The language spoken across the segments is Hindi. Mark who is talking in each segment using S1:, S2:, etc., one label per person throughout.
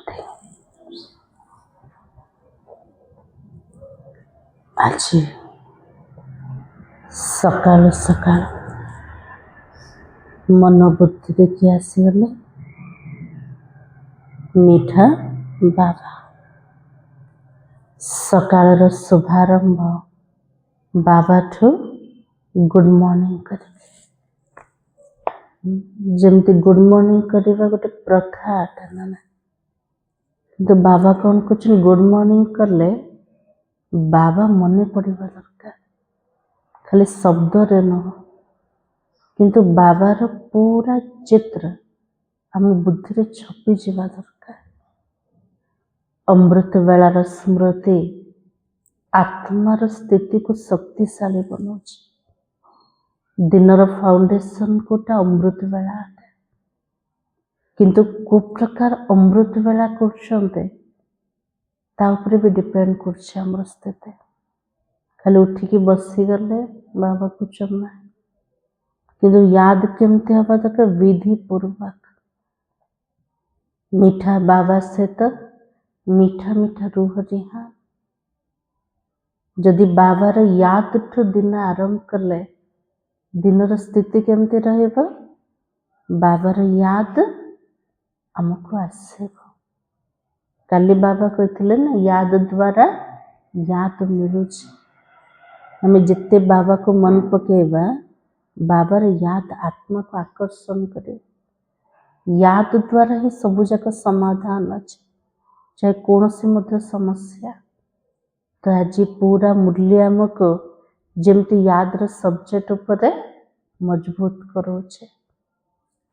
S1: शांति। आज सकाल सकाल मन बुद्धि देखी आसीगले मीठा बाबा सकाळ शुभारंभ बाबा ठू गुड मॉर्निंग करेंगे। जमती गुड मॉर्निंग करवा गोटे प्रथा आटा ना तो बाबा कौन कुछ गुड मॉर्निंग करले बाबा मने पड़वा दरकार खाली शब्द रे न किंतु बाबार पूरा चित्र आम बुद्धि रे छपी जावा दरकार। अमृत बेलार स्मृति आत्मार स्थिति को शक्तिशाली बनाउछ। दिनर फाउंडेशन कोटा अमृत बेला किंतु को प्रकार अमृत बेला करछन्ते ता ऊपर भी डिपेंड करछे हमर स्थिति। खाली उठिकी बसी गले बाबा को चलना किंतु याद केमते हवा दरकार विधि पूर्वक मीठा बाबा से तो मीठा मीठा रूह रिहा जदि बाबार याद ठू दिन आरंभ करले दिनर स्थिति केमती रहेगा बाबार याद हमको आसेगा। काली बाबा कहते ना याद द्वारा याद मिलू। हमें जिते बाबा को मन पकेबा बाबार याद आत्मा को आकर्षण करे। याद द्वारा ही सबू जाक समाधान अच्छे चाहे कौन सी मध्य समस्या। तो आज पूरा मूल्य आमको जमती याद सब्जेक्ट उपरे मजबूत करोचे।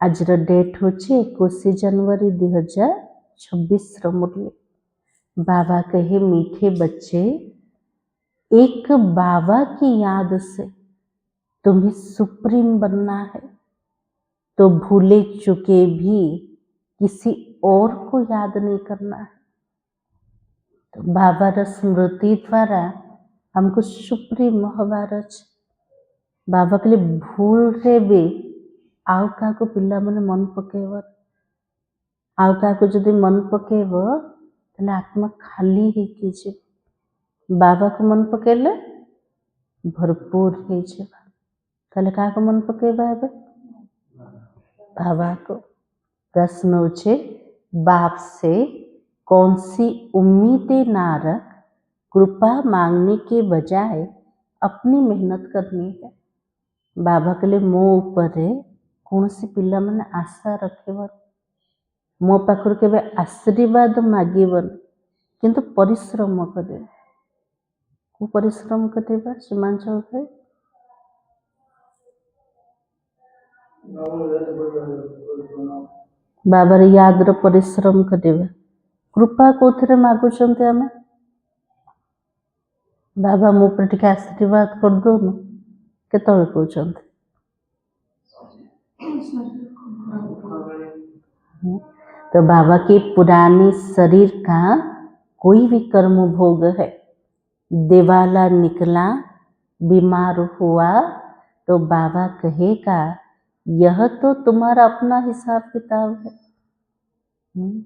S1: आज डेट होची 21 जनवरी 2026 मूल्य। बाबा कहे मीठे बच्चे एक बाबा की याद से तुम्हें सुप्रीम बनना है तो भूले चुके भी किसी और को याद नहीं करना है। तो बाबा स्मृति द्वारा हमको सुप्रीम हबार अच्छे। बाबा के लिए भूल रे भी आउ क्या को पिला मैंने मन पकेब आउ क्या को जदि मन पकेब ताले आत्मा खाली ही कीजिए। बाबा को मन पकेले भरपूर हो जाए ताले क्या को मन पकेबा है बाबा को। प्रश्न होचे बाप से कौन सी उम्मीदें ना रख कृपा मांगने के बजाय अपनी मेहनत करनी है। बाबा के लिए मो ऊपर कौन सी पिला मैंने आशा रखेब मो पाखर के आशीर्वाद मागेबन किंतु परिश्रम करे को परिश्रम करवा सीमांचल है बाबार याद रो परिश्रम करवा कृपा कौन मागुंट आम बाबा मो पर टिके आशीर्वाद कर दौन केतले कहते तो बाबा के पुराने शरीर का कोई भी कर्म भोग है दिवाला निकला बीमार हुआ तो बाबा कहेगा यह तो तुम्हारा अपना हिसाब किताब है।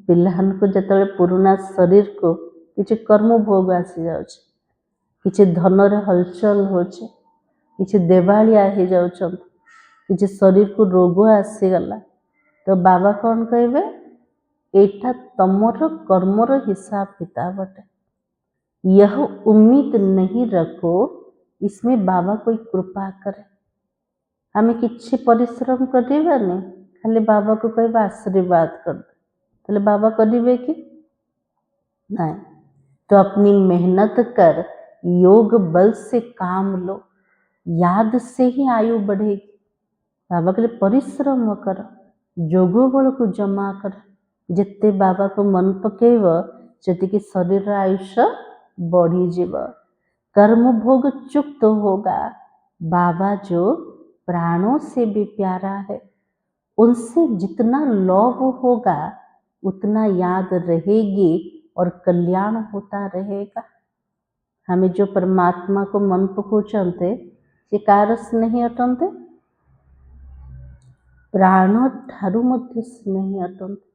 S1: पिल्लान को जतले पुराना शरीर को किसी कर्म भोग आसी जाउछ किसी धन रे हलचल होचे किसी देवालिया हो जाउछ किसी शरीर को रोग आसीगला तो बाबा कौन कहे एटा तमर कर्मर हिसाब किताब है। यह उम्मीद नहीं रखो इसमें बाबा कोई कृपा करे। हमें किसी परिश्रम करवानी खाली बाबा को कह आशीर्वाद कर दे बाबा करेंगे कि नहीं। तो अपनी मेहनत कर योग बल से काम लो याद से ही आयु बढ़ेगी। बाबा के लिए परिश्रम कर जोग बल को जमा कर जिते बाबा को मन पकेब जी शरीर आयुष्य बढ़ी जीव कर्म भोग चुक्त होगा। बाबा जो प्राणों से भी प्यारा है उनसे जितना लव होगा उतना याद रहेगी और कल्याण होता रहेगा। हमें जो परमात्मा को मन पकोचनते ये कारस नहीं अटनते प्राण ठारू मध्य नहीं अटनते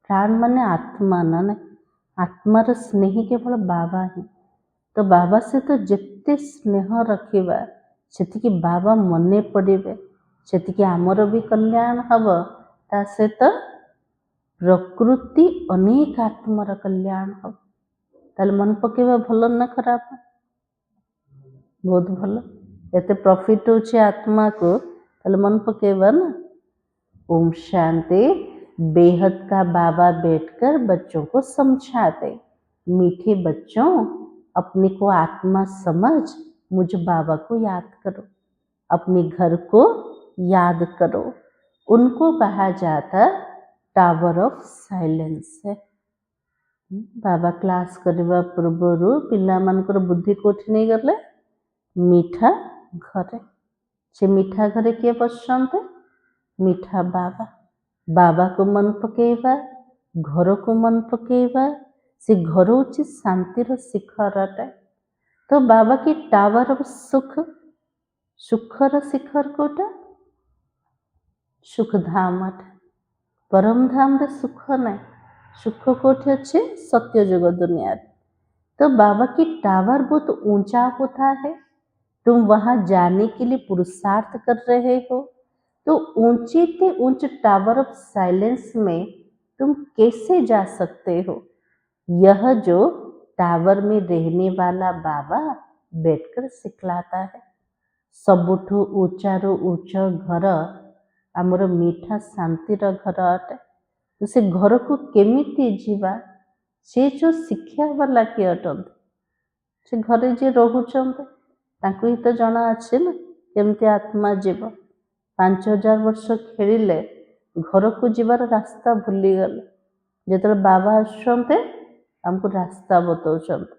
S1: प्राण माने आत्मा ना ना, आत्मार स्नेह केवल बाबा ही। तो बाबा से तो जिते स्नेह रखिबा सेतिकी बाबा मने पड़िबे, सेतिकी आमर भी कल्याण हब, ता सहित प्रकृति अनेक आत्मार कल्याण हब। ताले मन पकेबा भल ना खराब? बहुत भल। एते प्रॉफिट होछि आत्मा को, ताले मन पकेबा ना। ओम शांति। बेहद का बाबा बैठकर बच्चों को समझाते, मीठे बच्चों अपने को आत्मा समझ मुझ बाबा को याद करो, अपने घर को याद करो। उनको कहा जाता टावर ऑफ साइलेंस है। बाबा क्लास करवा पूर्व पिला मानकर बुद्धि कोठी नहीं गले मीठा घरे। से मीठा घरे किए बसते? मीठा बाबा। बाबा को मन पकेवा, घर को मन पकेवा, से घर होछि शांतिर शिखरटे। तो बाबा की टावर ऑफ सुख, सुखर शिखर कोटा सुखधाम। परम धाम रे सुख नहीं, सुख कोठे अच्छे सत्य जुग दुनिया। तो बाबा की टावर बहुत ऊंचा होता है, तुम वहां जाने के लिए पुरुषार्थ कर रहे हो, तो ऊंचे से ऊंचे टावर ऑफ साइलेंस में तुम कैसे जा सकते हो? यह जो टावर में रहने वाला बाबा बैठकर सिखलाता है। सबुठु ऊंचारू ऊंचा घर आमर मीठा शांतिर घर अटे। तो से घर को केमिति जीवा, से जो शिक्षा वाला किए अटंती, से घरे जे रहुचंते तांको ही तो जना अच्छे ना केमती आत्मा जीव। 5000 वर्ष खेलिले घर को जीवार रास्ता भूली गले, जेतले बाबा आसुचंते हमको रास्ता बताउचंते।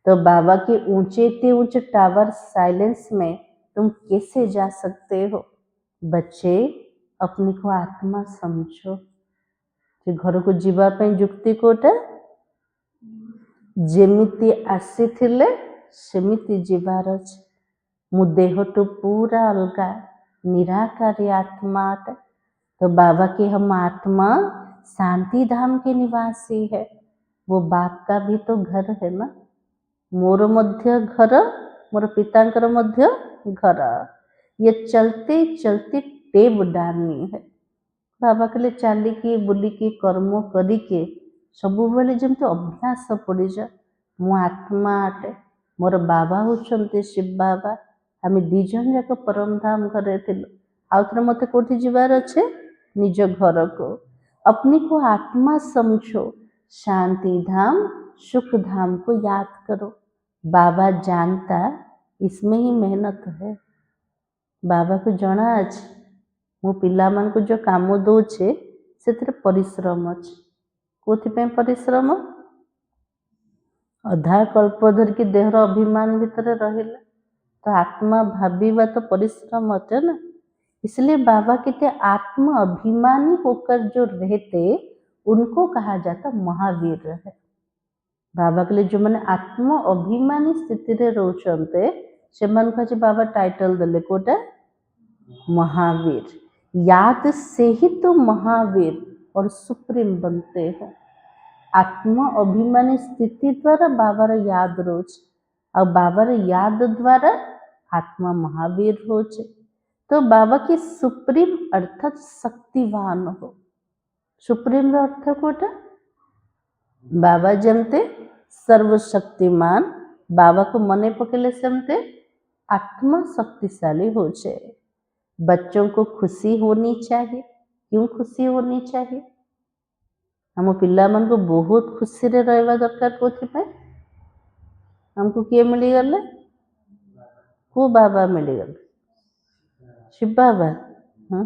S1: तो बाबा के ऊंचे ते ऊंचे टावर साइलेंस में तुम कैसे जा सकते हो? बच्चे अपने को आत्मा समझो। जे घर को जीवा पे जुक्ति कोटा जेमिति आसीथिले सेमिति जीवार अछि। मु देहटु पूरा अलगा निराकारी आत्मा अटे। तो बाबा के हम आत्मा शांति धाम के निवासी है। वो बाप का भी तो घर है ना। मोर मध्य घर, मोर पितांकर मध्य घर। ये चलते चलते टेब डालनी है। बाबा कहले चलिकी बुलिकी कर्म करिके सबु बेले जमते अभ्यास पड़ जा। मु आत्मा अटे, मोर बाबा होचंते शिव बाबा। आम दीजन जाक परम धाम घरे थिलु। आउ थे मत कोठी जीवार अच्छे निज घर को। अपने को आत्मा समझो, शांति धाम सुख धाम को याद करो। बाबा जानता इसमें ही मेहनत है। बाबा को जना अच्छे मु पिला मान को जो काम दौचे से परिश्रम अच्छे। कोथि परिश्रम? अधा कल्प धर की देहर अभिमान भितर रहिले तो आत्मा भाविबा तो परिश्रम होते ना। इसलिए बाबा कहते आत्म अभिमानी होकर जो रहते उनको कहा जाता महावीर है। बाबा के लिए जो मैंने आत्म अभिमानी स्थिति रे रोचंते से मन को बाबा टाइटल देले कोटा महावीर। याद से ही तो महावीर और सुप्रीम बनते हैं। आत्म अभिमानी स्थिति द्वारा बाबार याद रोच और बाबार याद द्वारा आत्मा महावीर होचे। तो बाबा की सुप्रीम अर्थात शक्तिवान हो। सुप्रीम अर्थ कोटा बाबा जमते सर्वशक्तिमान। बाबा को मने पकेले समते आत्मा शक्तिशाली होचे। बच्चों को खुशी होनी चाहिए। क्यों खुशी होनी चाहिए? हम पिला मन को बहुत खुशी रे रहबा दरकार। कोथि पे हमको किए मिली गले? को बाबा मिली गले? शिव बाबा। हाँ?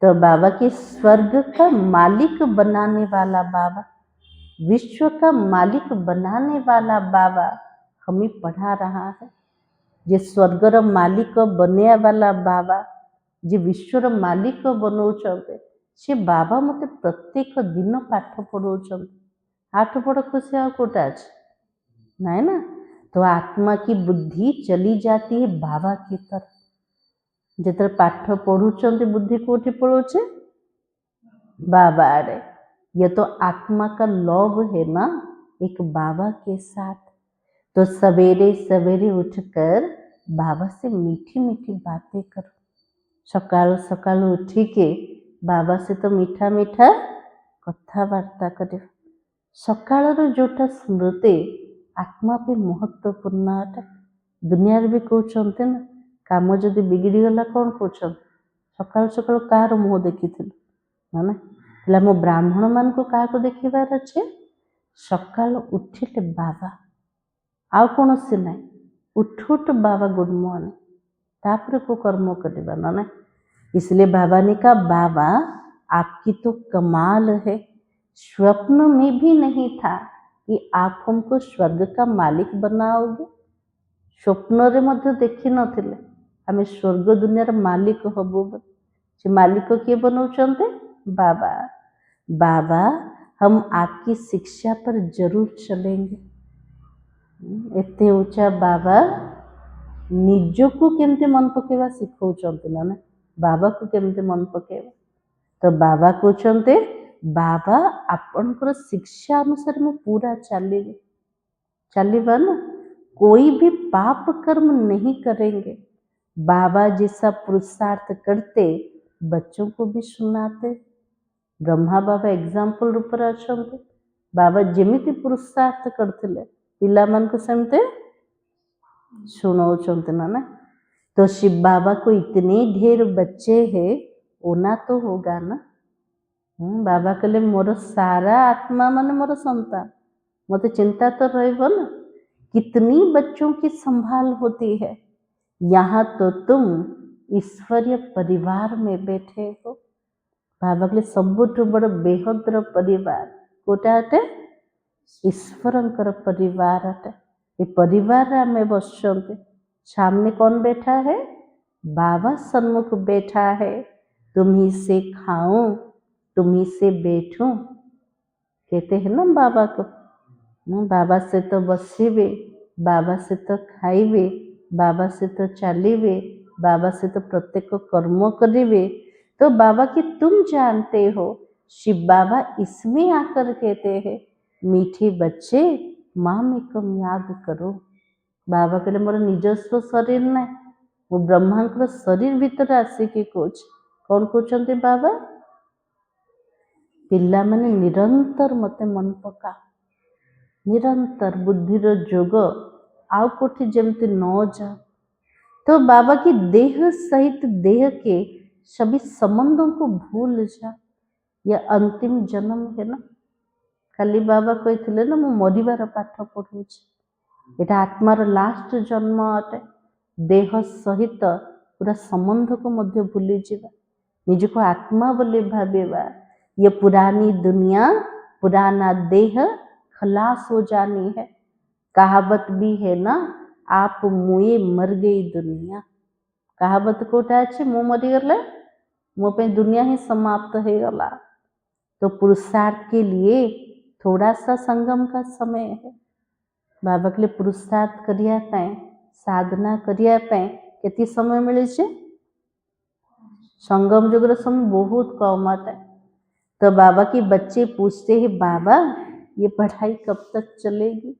S1: तो बाबा की स्वर्ग का मालिक बनाने वाला बाबा, विश्व का मालिक बनाने वाला बाबा हमें पढ़ा रहा है। जे स्वर्गर मालिक बनिया वाला बाबा, जे विश्वर मालिक बनौचंते से बाबा मते प्रत्येक दिन पाठ पढ़ौचंते। आठ बड़ खुशी आ कोटा अछि नहीं ना। तो आत्मा की बुद्धि चली जाती है बाबा की तरफ। जितर पाठ पढ़ुचंते बुद्धि कोठी पड़ोचे बाबा आड़े। ये तो आत्मा का लव है ना एक बाबा के साथ। तो सवेरे सवेरे उठकर बाबा से मीठी मीठी बातें करो। सकाळु सकाळु उठिके बाबा से तो मीठा मीठा कथबार्ता कर। सकाळर जोटा स्मृति आत्मा पे महत्वपूर्ण अटे। दुनिया भी कहते ना काम जदि बिगड़ी गला कौन कहते सकाळु सकाळु कहार मुह देखी माने पहले मो ब्राह्मण मान को क्या देखिबार अच्छे सकाळु उठिले बाबा आउ कौन से ना उठ उठ बाबा गुड मॉर्निंग तापर को कर्म करवा ना। इसलिए बाबा ने कहा बाबा आपकी तो कमाल है, स्वप्न में भी नहीं था कि आप हमको स्वर्ग का मालिक बनाओगे। स्वप्न रे मध्य देखी नथिले आमे स्वर्ग दुनियार मालिक हबो। से मालिक किए बनाउछन्ते बाबा। बाबा हम आपकी शिक्षा पर जरूर चलेंगे। एते ऊंचा बाबा निजको केमते मन पकेवा सिखौछन्ते ना बाबा को केमते मन पकेवा। तो बाबा कहते बाबा आपनकर शिक्षा अनुसार मैं पूरा चलिए चलवा ना कोई भी पाप कर्म नहीं करेंगे। बाबा जैसा पुरुषार्थ करते बच्चों को भी सुनाते। ब्रह्मा बाबा एग्जाम्पल रूप अच्छा बाबा जमीती पुरुषार्थ करते पिला मान को सेमते सुनाउछन्ते ना। तो शिव बाबा को इतने ढेर बच्चे हैं ओना तो होगा ना। बाबा कहले मोर सारा आत्मा माने मोर संतान मत चिंता तो रहिबो ना कितनी बच्चों की संभाल होती है। यहाँ तो तुम ईश्वरीय परिवार में बैठे हो। बाबा कहले सबुठ बड़ बेहद्र परिवार कोटा अटे ईश्वरंकर परिवार अटे। ये परिवार आमे बसचन्ते सामने कौन बैठा है बाबा सन्मुख बैठा है। तुम ही से खाऊं तुम ही से बैठूं कहते हैं ना बाबा को। बाबा से तो बसीबे बाबा से तो खाइबे बाबा से तो चलिबे बाबा से तो प्रत्येक कर्म करिबे। तो बाबा की तुम जानते हो शिव बाबा इसमें आकर कहते हैं मीठे बच्चे मामी को याद करो। बाबा कहले मोर निजस्व शरीर ना वो ब्रह्मांकर शरीर भीतर आसिकी कौच कौन कहते बाबा पिला माने निरंतर मते मन पका निरंतर बुद्धिर जोग आउ कोठी जमती न जा। तो बाबा की देह सहित देह के सभी संबंधों को भूल जा। यह अंतिम जन्म है ना। खाली बाबा कही ना मु मरिबार पाठ पढ़ू एटा आत्मार लास्ट जन्म अटे। देह सहित पूरा संबंध को मध्य भूली जावा निजको आत्मा बोले भावेवा। ये पुरानी दुनिया पुराना देह खलास हो जानी है। कहावत भी है ना आप मुए मर गई दुनिया। कहावत कोटा अच्छे मु मरीगले मो पे दुनिया ही समाप्त हो गला। तो पुरुषार्थ के लिए थोड़ा सा संगम का समय है। बाबा के लिए पुरुषार्थ करिया पाए साधना करिया पाए केती समय मिले छे संगम जुगर समय बहुत कम है। तो बाबा के बच्चे पूछते हैं बाबा ये पढ़ाई कब तक चलेगी।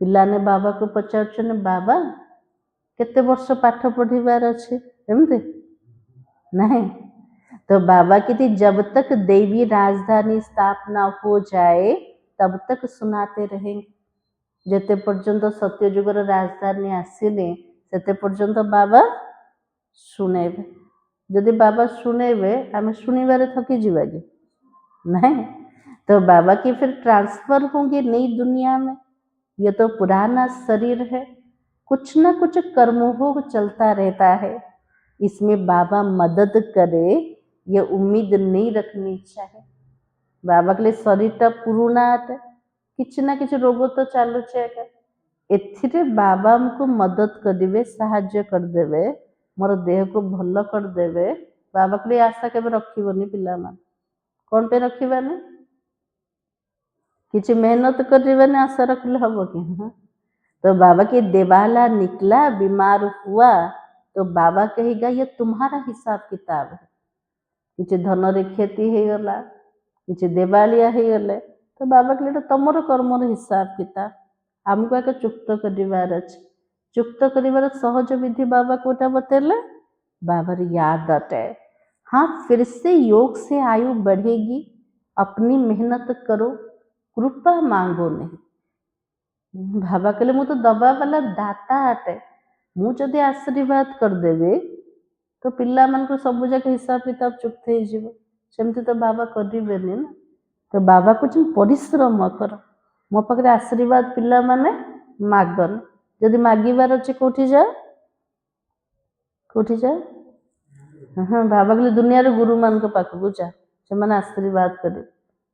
S1: पिला ने बाबा को पचार बाबा केते वर्ष पाठ पढ़ीबार अच्छे एमती नहीं। तो बाबा कहते जब तक देवी राजधानी स्थापना हो जाए तब तक सुनाते रहेंगे। जेते पर्यंत सत्यजुगर राजधानी आसिले सेते पर्यंत बाबा सुनेबे। जदि बाबा सुनेबे आमे सुनिबारे थकी जीवा कि नहीं। तो बाबा की फिर ट्रांसफर होंगे नई दुनिया में। ये तो पुराना शरीर है कुछ ना कुछ कर्मभोग चलता रहता है। इसमें बाबा मदद करे ये उम्मीद नहीं रखनी चाहिए। बाबा के लिए शरीर पुराना है किछ ना किछ रोग तो चालू एथिरे बाबा हमको मदद करेंगे साहाଯ୍य करदेवे मोर देह को भल करदेवे। बाबा के लिए आशा के रखनी पिला मान कौन पे रखिबानी किसी मेहनत करने आशा रखले हम कि हाँ। तो बाबा के देवाला निकला बीमार हुआ तो बाबा कहेगा ये तुम्हारा हिसाब किताब है। किसी धन रे क्षति हो गला किसी देवालिया हो गले तो बाबा कहले तुमर कर्मर हिसाब किताब आमको एक चुक्त कर चुक्त कर सहज विधि बाबा कोटा बतेले बाबर याद अटे। हाँ, फिर से योग से आयु बढ़ेगी, अपनी मेहनत करो, कृपा मांगो नहीं। बाबा कहले मु तो दबा वाला दाता अटे, मु जदि आशीर्वाद करदेवी तो पिला मन को सब जाक हिसाब किताब चुप्त हो सेमती तो बाबा करेनि ना। तो बाबा कुछ परिश्रम कर मो पाखे आशीर्वाद पिला माने मागन जदि मागिबार अच्छे कौटी जा कौटी जा। हाँ, बाबा कहले दुनिया गुरु मान पाखक जा से आशीर्वाद कर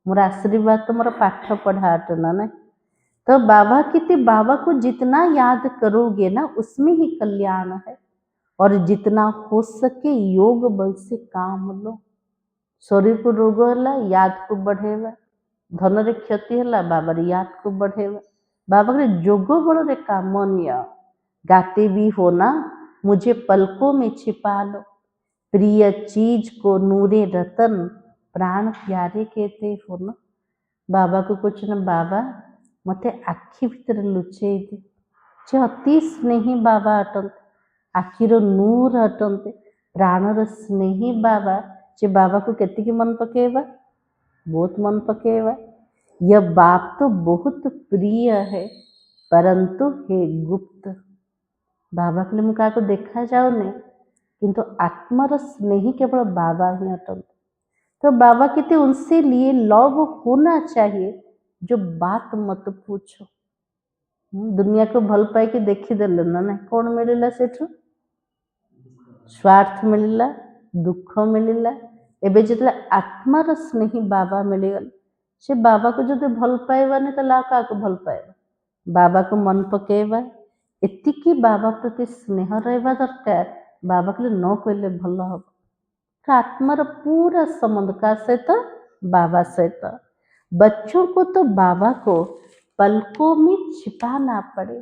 S1: मोर आशीर्वाद तो मोर पाठ पढ़ा ना ना। तो बाबा कहते बाबा को जितना याद करोगे ना उसमें ही कल्याण है, और जितना हो सके योग बल से काम लो। शरीर को रोग है याद को बढ़ेवा, धन रे क्षति है बाबा याद को बढ़ेवा। बाबा कहते जोग बल रे काम निया, गाते भी हो ना मुझे पलकों में छिपा लो, प्रिय चीज को नूरे रतन प्राण प्यारे कहते हो ना। बाबा को कुछ न बाबा मते आखि भितर लुचे जे अति स्नेही बाबा अटंत, आखिर नूर अटंते, प्राणर स्नेही बाबा जे बाबा को केतिकी मन पकेवा, बहुत मन पकेवा। यह बाप तो बहुत प्रिय है परंतु हे गुप्त। बाबा के लिए मुझे को देखा जाओ नहीं किंतु आत्मार स्नेही केवल बाबा ही अटंत। तो बाबा कहते उनसे लिए लव होना चाहिए जो बात मत पूछो। दुनिया को भल पाई के देखीदेल ना ना कौन मिलला सेठू स्वार्थ मिलला, दुख मिलला। एबे जितला आत्मार स्नेही बाबा मिलगल से बाबा को जब भल पाइबानी तो क्या भल पाइबा, बाबा को मन पकेबा, एतिकी बाबा प्रति स्नेह रहा दरकार। बाबा के लिए न कहले भल हम। तो आत्मार पूरा संबंध का सहित बाबा सहित। बच्चों को तो बाबा को पलकों में छिपाना पड़े,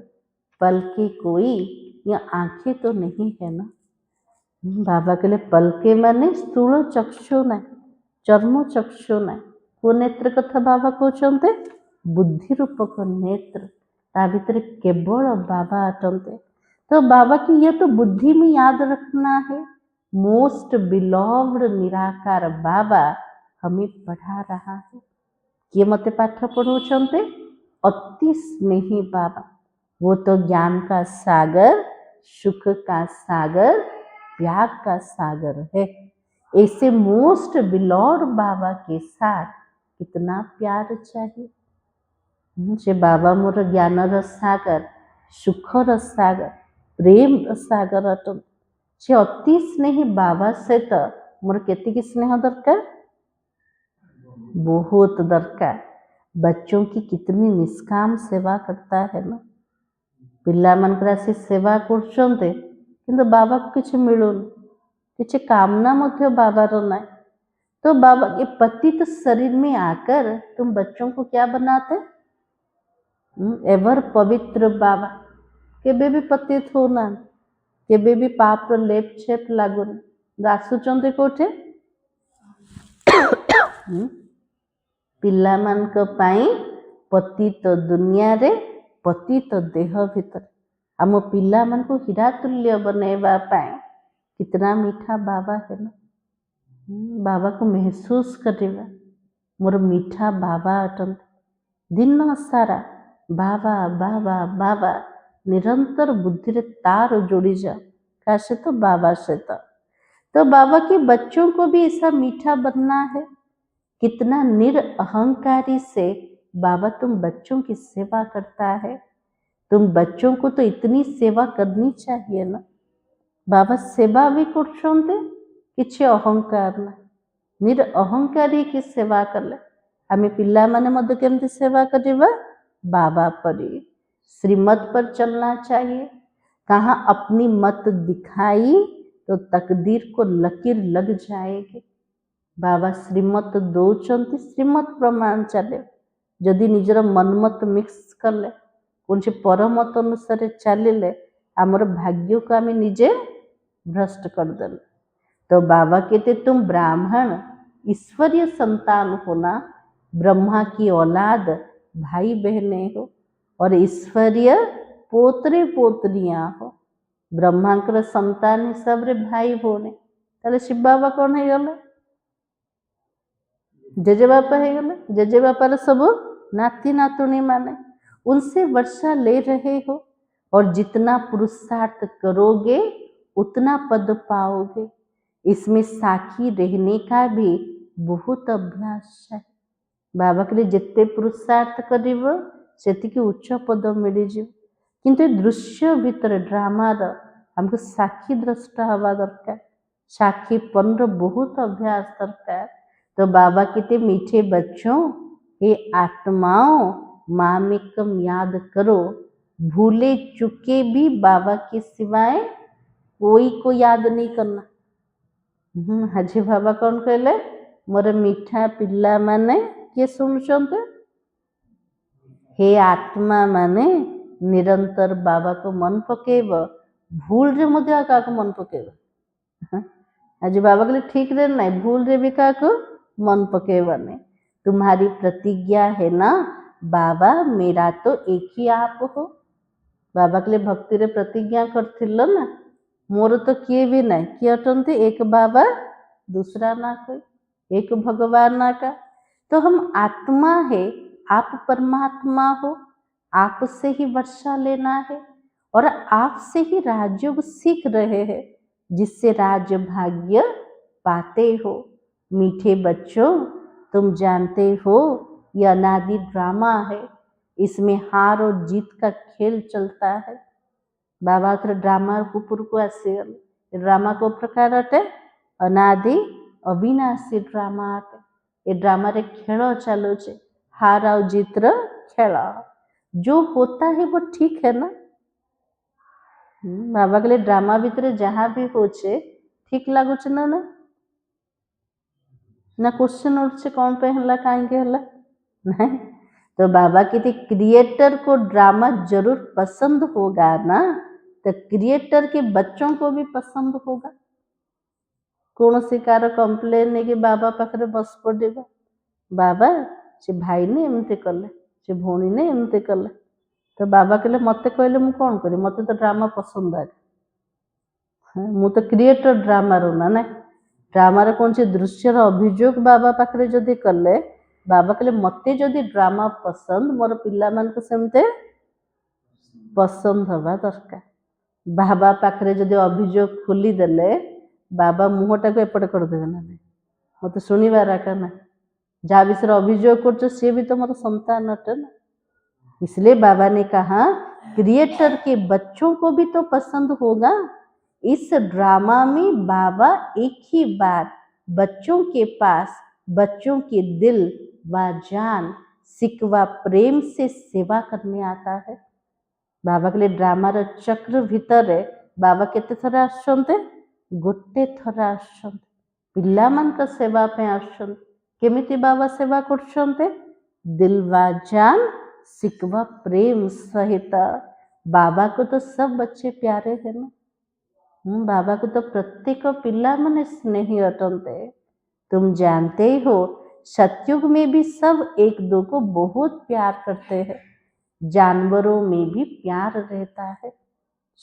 S1: पलके कोई या आंखें तो नहीं है ना। बाबा के लिए पलके माने स्थूल चक्षु ना, चर्म चक्षु ना, को नेत्र कथा बाबा कहते बुद्धि रूपक नेत्र, ता भीतर केवल बाबा अटंते। तो बाबा की यह तो बुद्धि में याद रखना है, मोस्ट बिलव्ड निराकार बाबा हमें पढ़ा रहा है। किए मते पाठ पढ़ाते अति स्नेही बाबा, वो तो ज्ञान का सागर, सुख का सागर, प्यार का सागर है। ऐसे मोस्ट बिलव्ड बाबा के साथ कितना प्यार चाहिए। से बाबा मोर ज्ञान रस सागर, सुख रस सागर, प्रेम रस सागर अटन से अति स्नेही बाबा सहित मोर केतिकी स्नेह दरकार, बहुत दरकार। बच्चों की कितनी निष्काम सेवा करता है ना, पिला मनकर आसी सेवा करछन्ते किंतु बाबा को किछ मिलुन, किछ कामना मध्य बाबार ना। तो बाबा के पतित शरीर में आकर तुम बच्चों को क्या बनाते, एवर पवित्र बाबा केबे भी पतित होना, केबे भी पाप लेप छेप लागुन। आसुचंते कोठे पिला मान को पाई पतित दुनिया रे पतित देह भीतर आम पिला मान को हीरा तुल्य बनैबा पाई कितना मीठा बाबा है ना। बाबा को महसूस करेगा मोर मीठा बाबा अटंत। दिन सारा बाबा बाबा बाबा निरंतर बुद्धि रे तार जोड़ी जा कैसे तो बाबा से। तो बाबा के बच्चों को भी ऐसा मीठा बनना है। कितना निरअहंकारी से बाबा तुम बच्चों की सेवा करता है। तुम बच्चों को तो इतनी सेवा करनी चाहिए ना। बाबा सेवा भी करछन्ते किछि अहंकार ना, निरअहंकारी की सेवा कले आमे पिला माने मध्य केमती सेवा करिबा, बाबा परी श्रीमत पर चलना चाहिए। कहाँ अपनी मत दिखाई तो तकदीर को लकीर लग जाएगी। बाबा श्रीमत दौरान श्रीमत प्रमाण चले, जदि निजर मनमत मिक्स कले कौन से परमत अनुसार चलिले आमर भाग्य को आम निजे भ्रष्ट करदे। तो बाबा कहते तुम ब्राह्मण ईश्वरीय संतान होना, ब्रह्मा की औलाद भाई बहने हो और ईश्वरीय पोतरे पोतरियां हो। ब्रह्मांकर संतान हिसाब रे भाई भौणी, ताले शिव बाबा कौन है गले? जेजेबापा है गले। जेजेबापार सब नाती नातुणी माने, उनसे वर्षा ले रहे हो और जितना पुरुषार्थ करोगे उतना पद पाओगे। इसमें साखी रहने का भी बहुत अभ्यास है। बाबा के लिए जिते पुरुषार्थ करिव सेतिकी उच्च पद मिलଯିव। किंतु दृश्य भीतर ड्रामार हमको साक्षी द्रष्टा हवा दरकार, साक्षी पन बहुत अभ्यास दरकार। तो बाबा कहते मीठे बच्चों, हे आत्माओं, मामिकम याद करो, भूले चुके भी बाबा के सिवाय कोई को याद नहीं करना। हाजी बाबा कौन कहले? मोर मीठा पिला माने किए शुणुचंते? हे आत्मा माने निरंतर बाबा को मन पकेब, भूल रे मध्य का मन पकेब। आज बाबा के लिए ठीक रे नहीं, भूल रे भी का मन पकेब नहीं। तुम्हारी प्रतिज्ञा है ना, बाबा मेरा तो एक ही आप हो। बाबा के लिए भक्ति रे प्रतिज्ञा करथिल ना, मोर तो किए भी नहीं, किए अटंती एक बाबा दूसरा ना कोई, एक भगवान ना का। तो हम आत्मा है, आप परमात्मा हो, आपसे ही वर्षा लेना है और आपसे ही राजयोग सीख रहे हैं, जिससे राज्य भाग्य पाते हो। मीठे बच्चों, तुम जानते हो यह अनादि ड्रामा है, इसमें हार और जीत का खेल चलता है। बाबा थोड़ा ड्रामा ऊपर को आसे ड्रामा को प्रकार अटे अनादि अविनाशी ड्रामा अटे। ये ड्रामा रे खेल चालू छे, हार और जीत रो खेल। जो होता है वो ठीक है ना। बाबा के लिए ड्रामा भीतर जहाँ भी होचे ठीक लागुचे ना ना क्वेश्चन उठे कौन पे हल्ला कहीं हल्ला नहीं। तो बाबा कहते क्रिएटर को ड्रामा जरूर पसंद होगा ना, तो क्रिएटर के बच्चों को भी पसंद होगा। कौन सी कार कंप्लेन नहीं कि बाबा पाखे बस पड़ेगा, बाबा से भाई ने एमती कले, से भौणी ने एमती कले। तो बाबा कहले मत कहले मु कौन करी, मत तो ड्रामा पसंद आए, मु तो क्रिएटर ड्रामा रो ना। ड्रामार कौन सी दृश्यर अभियोग बाबा पाखे जदि कले, बाबा कहले मते जदि ड्रामा पसंद, मोर पिला मान को सेमते पसंद हवा दरकार। बाबा पाखे जदि अभियोग खोली देले, बाबा मुहटा को एपटे करदेवे ना, मत शुणवार आका ना, जहाँ विषय अभियोग कर सी भी तो मोर संतान अटे ना। इसलिए बाबा ने कहा क्रिएटर के बच्चों को भी तो पसंद होगा। इस ड्रामा में बाबा एक ही बार बच्चों के पास बच्चों के दिल व जान सिकवा प्रेम से सेवा करने आता है। बाबा के लिए ड्रामा रो चक्र भीतर बाबा केते थर आसछन्ते, गोटे थर आसछन्ते पिला मान का सेवा पे आसछन्ते। केमिति बाबा सेवा करछन्ते? दिल व जान सिकवा प्रेम सहित। बाबा को तो सब बच्चे प्यारे हैं ना, बाबा को तो प्रत्येक पिला मन स्नेही अटंते। तुम जानते हो सतयुग में भी सब एक दो को बहुत प्यार करते हैं, जानवरों में भी प्यार रहता है।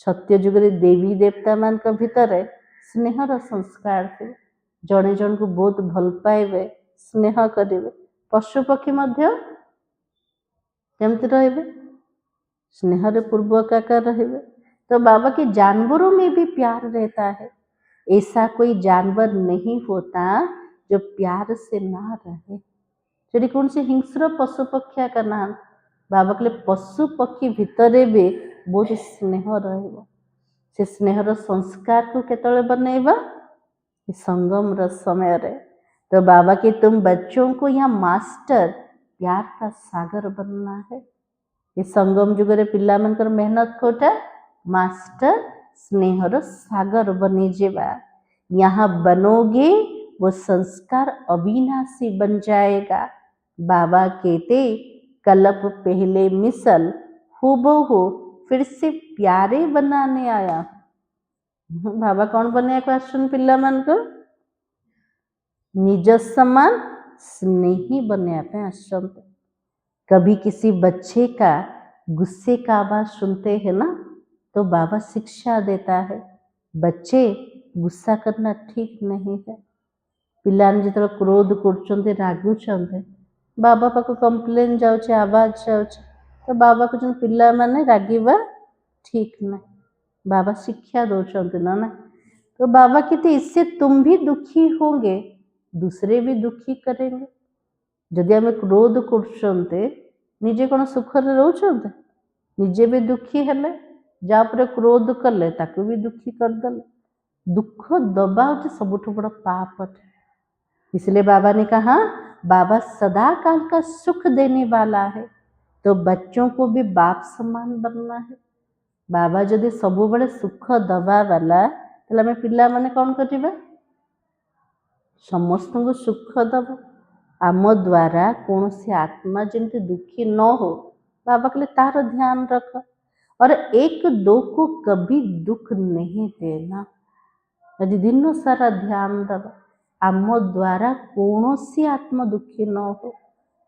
S1: सत्ययुग रे देवी देवता मान का भीतर स्नेहर संस्कार थे, जड़े जन को बहुत भल पाइबे, स्नेह करेंगे। पशु पक्षी मध्य केमती रहे, स्नेहर पूर्वक रहे। तो बाबा के जानवरों में भी प्यार रहता है। ऐसा कोई जानवर नहीं होता जो प्यार से ना रहे। जदि कौन से हिंस्र पशु पक्षी का नाम, बाबा के लिए पशु पक्षी भितर भी बहुत स्नेह रहे। से स्नेहर संस्कार को केतले बनैबा, संगम समय रे। तो बाबा के तुम बच्चों को यहाँ मास्टर प्यार का सागर बनना है। ये संगम जुग रे पिला मनकर मेहनत कोटा मास्टर स्नेहर सागर बनी जेबा। यहाँ बनोगे वो संस्कार अविनाशी बन जाएगा। बाबा कहते कल्प पहले मिसल हूबहू फिर से प्यारे बनाने आया। बाबा कौन बने क्वेश्चन पिला मन को? निज समान स्नेही बनने पे आसते। कभी किसी बच्चे का गुस्से का आवाज सुनते हैं ना, तो बाबा शिक्षा देता है, बच्चे गुस्सा करना ठीक नहीं है। पिलाने जिते क्रोध कर रागुंट बाबा पाक कंप्लेन जाऊे आवाज जाऊे, तो बाबा को पिला माने रागिबा ठीक नहीं, बाबा शिक्षा दौरान ना ना। तो बाबा कहते इससे तुम भी दुखी होंगे, दूसरे भी दुखी करेंगे। जदि आम क्रोध करते निजे कौन सुख रोचे, निजे भी दुखी हेले, जापर क्रोध कले ताकू भी दुखी करदे। दुख दबा हो सबुठ बड़ पाप है। इसलिए बाबा ने कहा बाबा सदा काल का सुख देने वाला है, तो बच्चों को भी बाप समान बनना है। बाबा जदि सब बड़े सुख दबा वाला तो आम पिला माने कौन करिबा, समस्त को सुख दब। आम द्वारा कौन सी आत्मा जमी दुखी न हो, बाबा के लिए तार ध्यान रख, और एक दो को कभी दुख नहीं देना। यदि दिन सारा ध्यान दब, आम द्वारा कौन सी आत्मा दुखी न हो।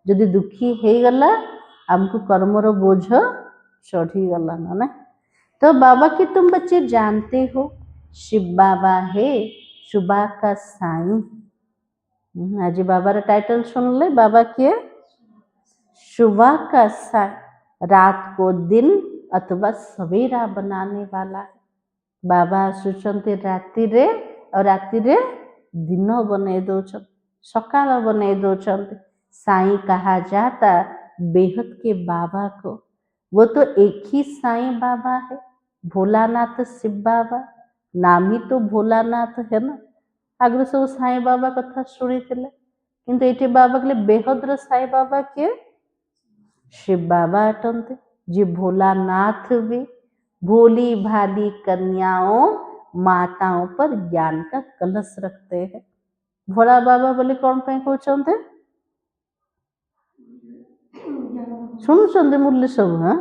S1: जदि दुखी हो गला आमको कर्मर बोझ चढ़ी गला ना। तो बाबा की तुम बच्चे जानते हो शिव बाबा है सुबह का साईं। आज बाबा टाइटल सुन ले, बाबा के सुबह का साईं, रात को दिन अथवा सवेरा बनाने वाला है। बाबा आसुचंते राति रे और राति रे दिन बने दौरान, सकाल बने दौरान। साईं कहा जाता बेहद के बाबा को, वो तो एक ही साईं बाबा है, भोलानाथ शिव बाबा, नाम ही तो भोलानाथ है ना। आगु सब साईं बाबा कथा शुणी थे, किंतु ये बाबा के बेहद्र साईं बाबा के शिव बाबा अटंते, जी भोलानाथ भी भोली भाली कन्याओं माताओं पर ज्ञान का कलश रखते हैं। भोला बाबा बोले कौन पे कहते शुणुंट मुरली सब, हाँ,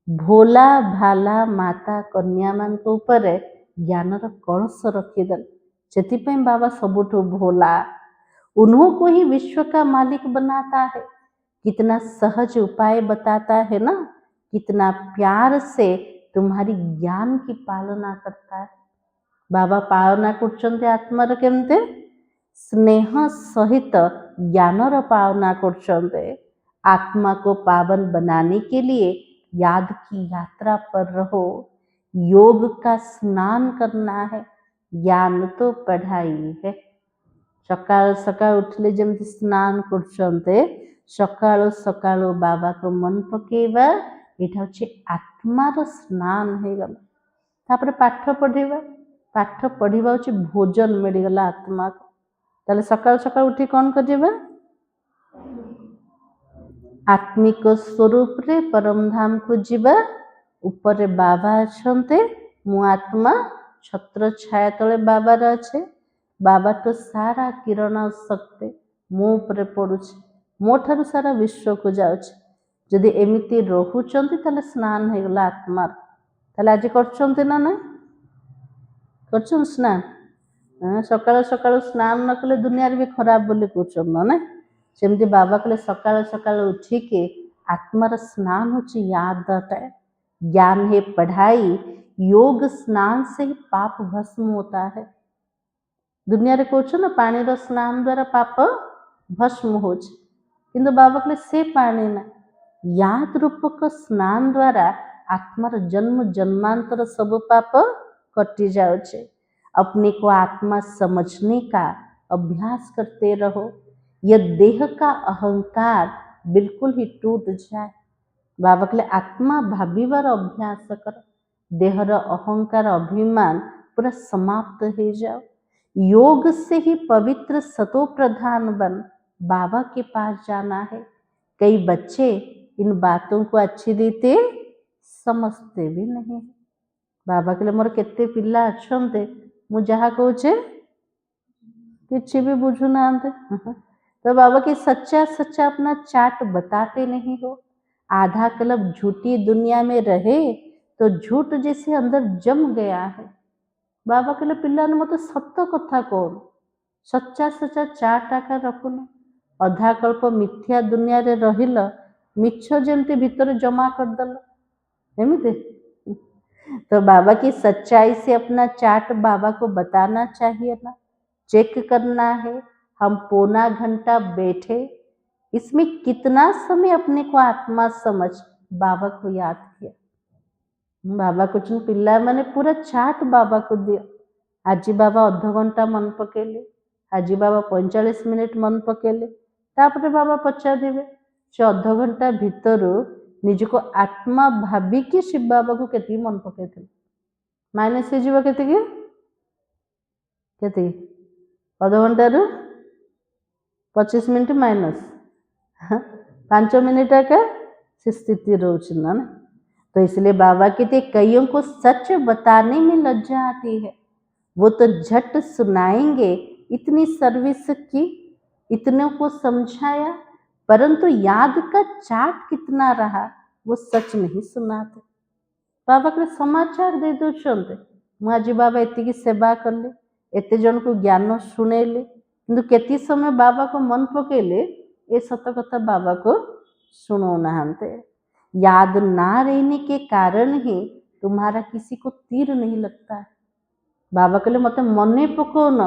S1: भोला भाला माता कन्या मान ऊपर ज्ञानर कलश रखीदे, से बाबा सबुठ भोला। उन्हों को ही विश्व का मालिक बनाता है। कितना सहज उपाय बताता है ना, कितना प्यार से तुम्हारी ज्ञान की पालना करता है। बाबा पालना करछन्ते आत्मार केमते स्नेह सहित ज्ञानर पालना करछन्ते। आत्मा को पावन बनाने के लिए याद की यात्रा पर रहो, योग का स्नान करना है, ज्ञान तो पढ़ाई है। सकाल सकाल उठले जमती स्नान करछन्ते, सकाल सकाल बाबा को मन पकेबा, एटा होछि आत्मार स्नान हो गला। तापर पाठ पढ़िबा, पाठ पढ़िबा होछि भोजन मिलगला आत्मा को। ताले सकाल सकाल उठी कौन करिबा, आत्मिक स्वरूप रे परम धाम को जीवा। ऊपर बाबा अछन्ते, मु आत्मा छत्र छाया तले बाबा अच्छे। बाबा तो सारा किरण शक्ति मो उपरे पड़ुछि, मो ठारू सारा विश्व को जाउछि। जदि एमिति रहुचंती ताले स्नान हो गला आत्मार। ताले आज करछन्ते ना ना करछन स्नान, सकाळ सकाळ स्नान न कले दुनिया भी खराब बोली कहछन ना। सेमती बाबा कले सकाळ सकाळ उठिके आत्मार स्नान होछि याद है, ज्ञान है पढ़ाई। योग स्नान से ही पाप भस्म होता है। दुनिया रे कहछ ना पानी रो स्नान द्वारा पाप भस्म हो, किंतु बाबा कले से पानी ना, याद रूपक स्नान द्वारा आत्मार जन्म जन्मांतर सब पाप कटि जाउछे। अपने को आत्मा समझने का अभ्यास करते रहो, यह देह का अहंकार बिल्कुल ही टूट जाए। बाबा कले आत्मा भाविबार अभ्यास कर, देहर अहंकार अभिमान पूरा समाप्त हो जाओ। योग से ही पवित्र सतो प्रधान बन बाबा के पास जाना है। कई बच्चे इन बातों को अच्छी रीते समझते भी नहीं। बाबा के लिए मोर केते पिला अच्छे, मु जहा कहूचे किसी भी बुझू ना। तो बाबा के सच्चा सच्चा अपना चाट बताते नहीं हो। आधा कलब झूठी दुनिया में रहे तो झूठ जैसे अंदर जम गया है। बाबा कहले पिला मत सत्य कथा कौन, सच्चा सच्चा 4 टाका रखुन। अधा कल्प मिथ्या दुनिया रे रहिल, मिछ जेमती भीतर जमा करदेल एमती। तो बाबा की सच्चाई से अपना चार्ट बाबा को बताना चाहिए ना, चेक करना है। हम पौना घंटा बैठे, इसमें कितना समय अपने को आत्मा समझ बाबा को याद किया। बाबा कुछ पिला माने पूरा चार्ट बाबा को दियो। आज बाबा अध घंटा मन पकेले, आज बाबा 45 मिनिट मन पकेले, तापरे बाबा पचार देवे से अध घंटा भितर निजको आत्मा भाविकी शिव बाबा को केती मन पकई थे। माइनस हो केती केती अध घंटार 25 मिनिट माइनस 5 मिनिट का से स्थिति रोचना ना। तो इसलिए बाबा कहते कईयों को सच बताने में लज्जा आती है, वो तो झट सुनाएंगे। इतनी सर्विस की, इतने को समझाया, परंतु याद का चार्ट कितना रहा वो सच नहीं सुनाते। बाबा के समाचार दे दौरान मुझे आज बाबा एति सेवा कले, एत जन को ज्ञान शुणेले, किंतु केती समय बाबा को मन पकेले ये सत कथा बाबा को सुनो नहांते। याद ना रहने के कारण ही तुम्हारा किसी को तीर नहीं लगता है। बाबा कहले मत मने पकौन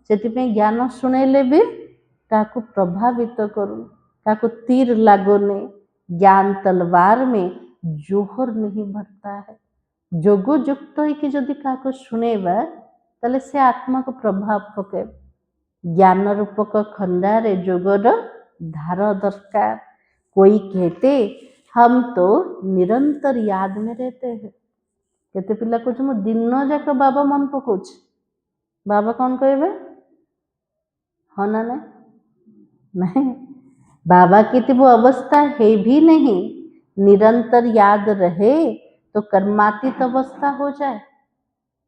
S1: से ज्ञान शुणेले भी क्या प्रभावित करूँ, क्या तीर लागोने। ज्ञान तलवार में जोहर नहीं भरता है। जोगो युक्त होकर जदि क्या शुणेबा तले से आत्मा को प्रभाव पके। ज्ञान रूपक खंडारे जोगर धार दरकार। कोई कहते हम तो निरंतर याद में रहते हैं। केते पिला कुछ मु दिन जाक बाबा मन पकाउछ, बाबा कौन कहे हाँ ना नहीं। बाबा की तो वो अवस्था है भी नहीं। निरंतर याद रहे तो कर्मातीत अवस्था हो जाए।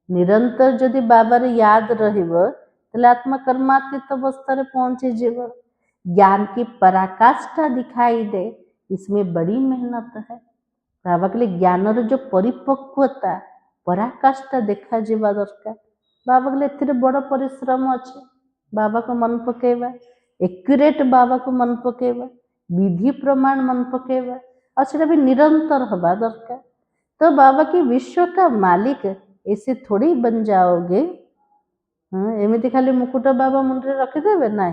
S1: निरंतर जदि बाबा रे याद रहिबो तले आत्मा कर्मातीत अवस्था रे पहुंचे जीव। ज्ञान की पराकाष्ठा दिखाई दे, इसमें बड़ी मेहनत है। बाबा के लिए ज्ञान रो जो परिपक्वता पराकाष्ठा देखा जीवा दरकार। बाबा के लिए एथिरे बड़ परिश्रम अच्छे। बाबा को मन पकेबा, एक्यूरेट बाबा को मन पकेबा, विधि प्रमाण मन पकेबा, और सेटा भी निरंतर हवा दरकार। तो बाबा की विश्व का मालिक ऐसे थोड़ी बन जाओगे। हाँ एमती खाली मुकुट बाबा मुंडे रखिदेवे ना।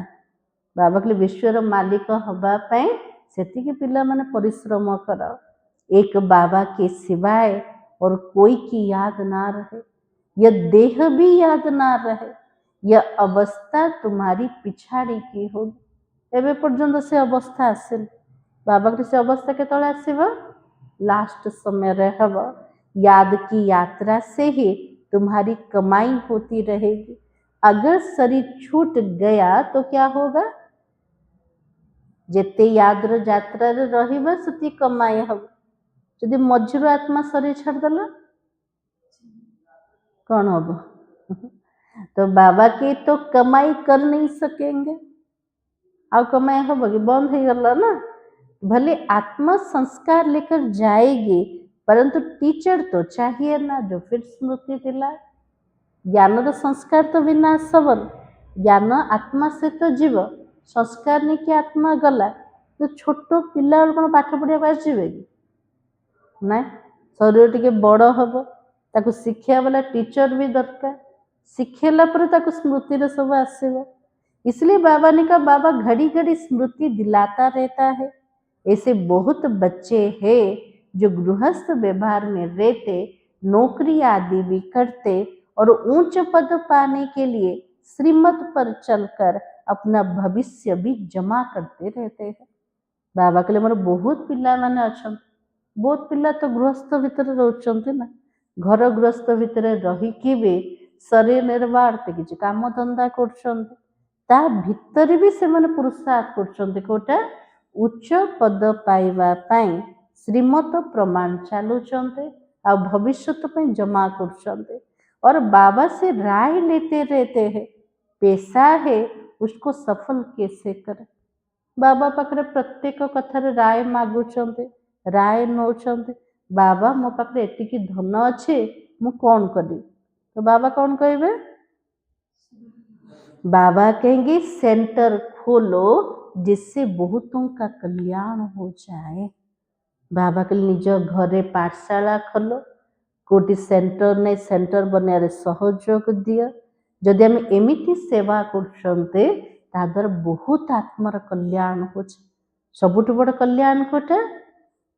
S1: बाबा के लिए विश्वर मालिक हवा पाए सेतिके पिला माने परिश्रम कराओ। एक बाबा के सिवाय और कोई की याद ना रहे, यह देह भी याद ना रहे, यह अवस्था तुम्हारी पिछाड़ी की होगी। एवं पर्यंत से अवस्था आसे बाबा के से अवस्था के तले आसब लास्ट समय रहब। याद की यात्रा से ही तुम्हारी कमाई होती रहेगी। अगर शरीर छूट गया तो क्या होगा? जेते याद यात्रा रहिबा सेती कमाई हम। यदि मझिर आत्मा शरीर छाड़देला कौन हम? तो बाबा की तो कमाई कर नहीं सकेंगे। आ कमाई हम कि बंद हो गला ना। भले आत्मा संस्कार लेकर जाएगी, परंतु टीचर तो चाहिए ना जो फिर स्मृति दिलाए। ज्ञान तो संस्कार तो विनाश सबन। ज्ञान आत्मा से तो जीव, संस्कार नहीं कि आत्मा गला तो छोट पिला कौन पाठ पढ़ा आसवे कि ना। शरीर टे बड़ हम ताको शिक्षा वाला टीचर भी दरकार। शिखेला पर ताको स्मृति रे सब आसव। इसलिए बाबा ने कहा बाबा घड़ी घड़ी स्मृति दिलाता रहता है। ऐसे बहुत बच्चे हैं जो गृहस्थ व्यवहार में रहते, नौकरी आदि भी करते और ऊंच पद पाने के लिए श्रीमत पर चलकर अपना भविष्य भी जमा करते रहते हैं। बाबा के लिए मोर बहुत पिला माने अच्छा। बहुत पिला तो गृहस्थ भितर रोचते ना, घर गृहस्थ भितर रहीकि भी शरीर निर्वाह किसी काम धंदा कर ता भितर भी से माने पुरुषार्थ करछन्ते कोटा उच्च पद पाइबा पाई श्रीमत प्रमाण चालुचन्ते आ भविष्यत पे जमा करछन्ते और बाबा से राय लेते रहते हैं। पैसा है उसको सफल कैसे करें। बाबा पाखरे प्रत्येक कथार राय मागुचन्ते, राय नौचन्ते। बाबा मो पाखरे एतिकी धन अच्छे मु कौन करी। तो बाबा कौन कहबे? बाबा कहेंगे सेंटर खोलो जिससे बहुतों का कल्याण हो जाए। बाबा कहले निज घरे पाठशाला खोलो, कोटी सेंटर ने सेंटर बनारे सहयोग दियो। जदि आम एमिति सेवा करछन्ते तादर बहुत आत्मार कल्याण हो। सबुठ बड़ कल्याण कोटा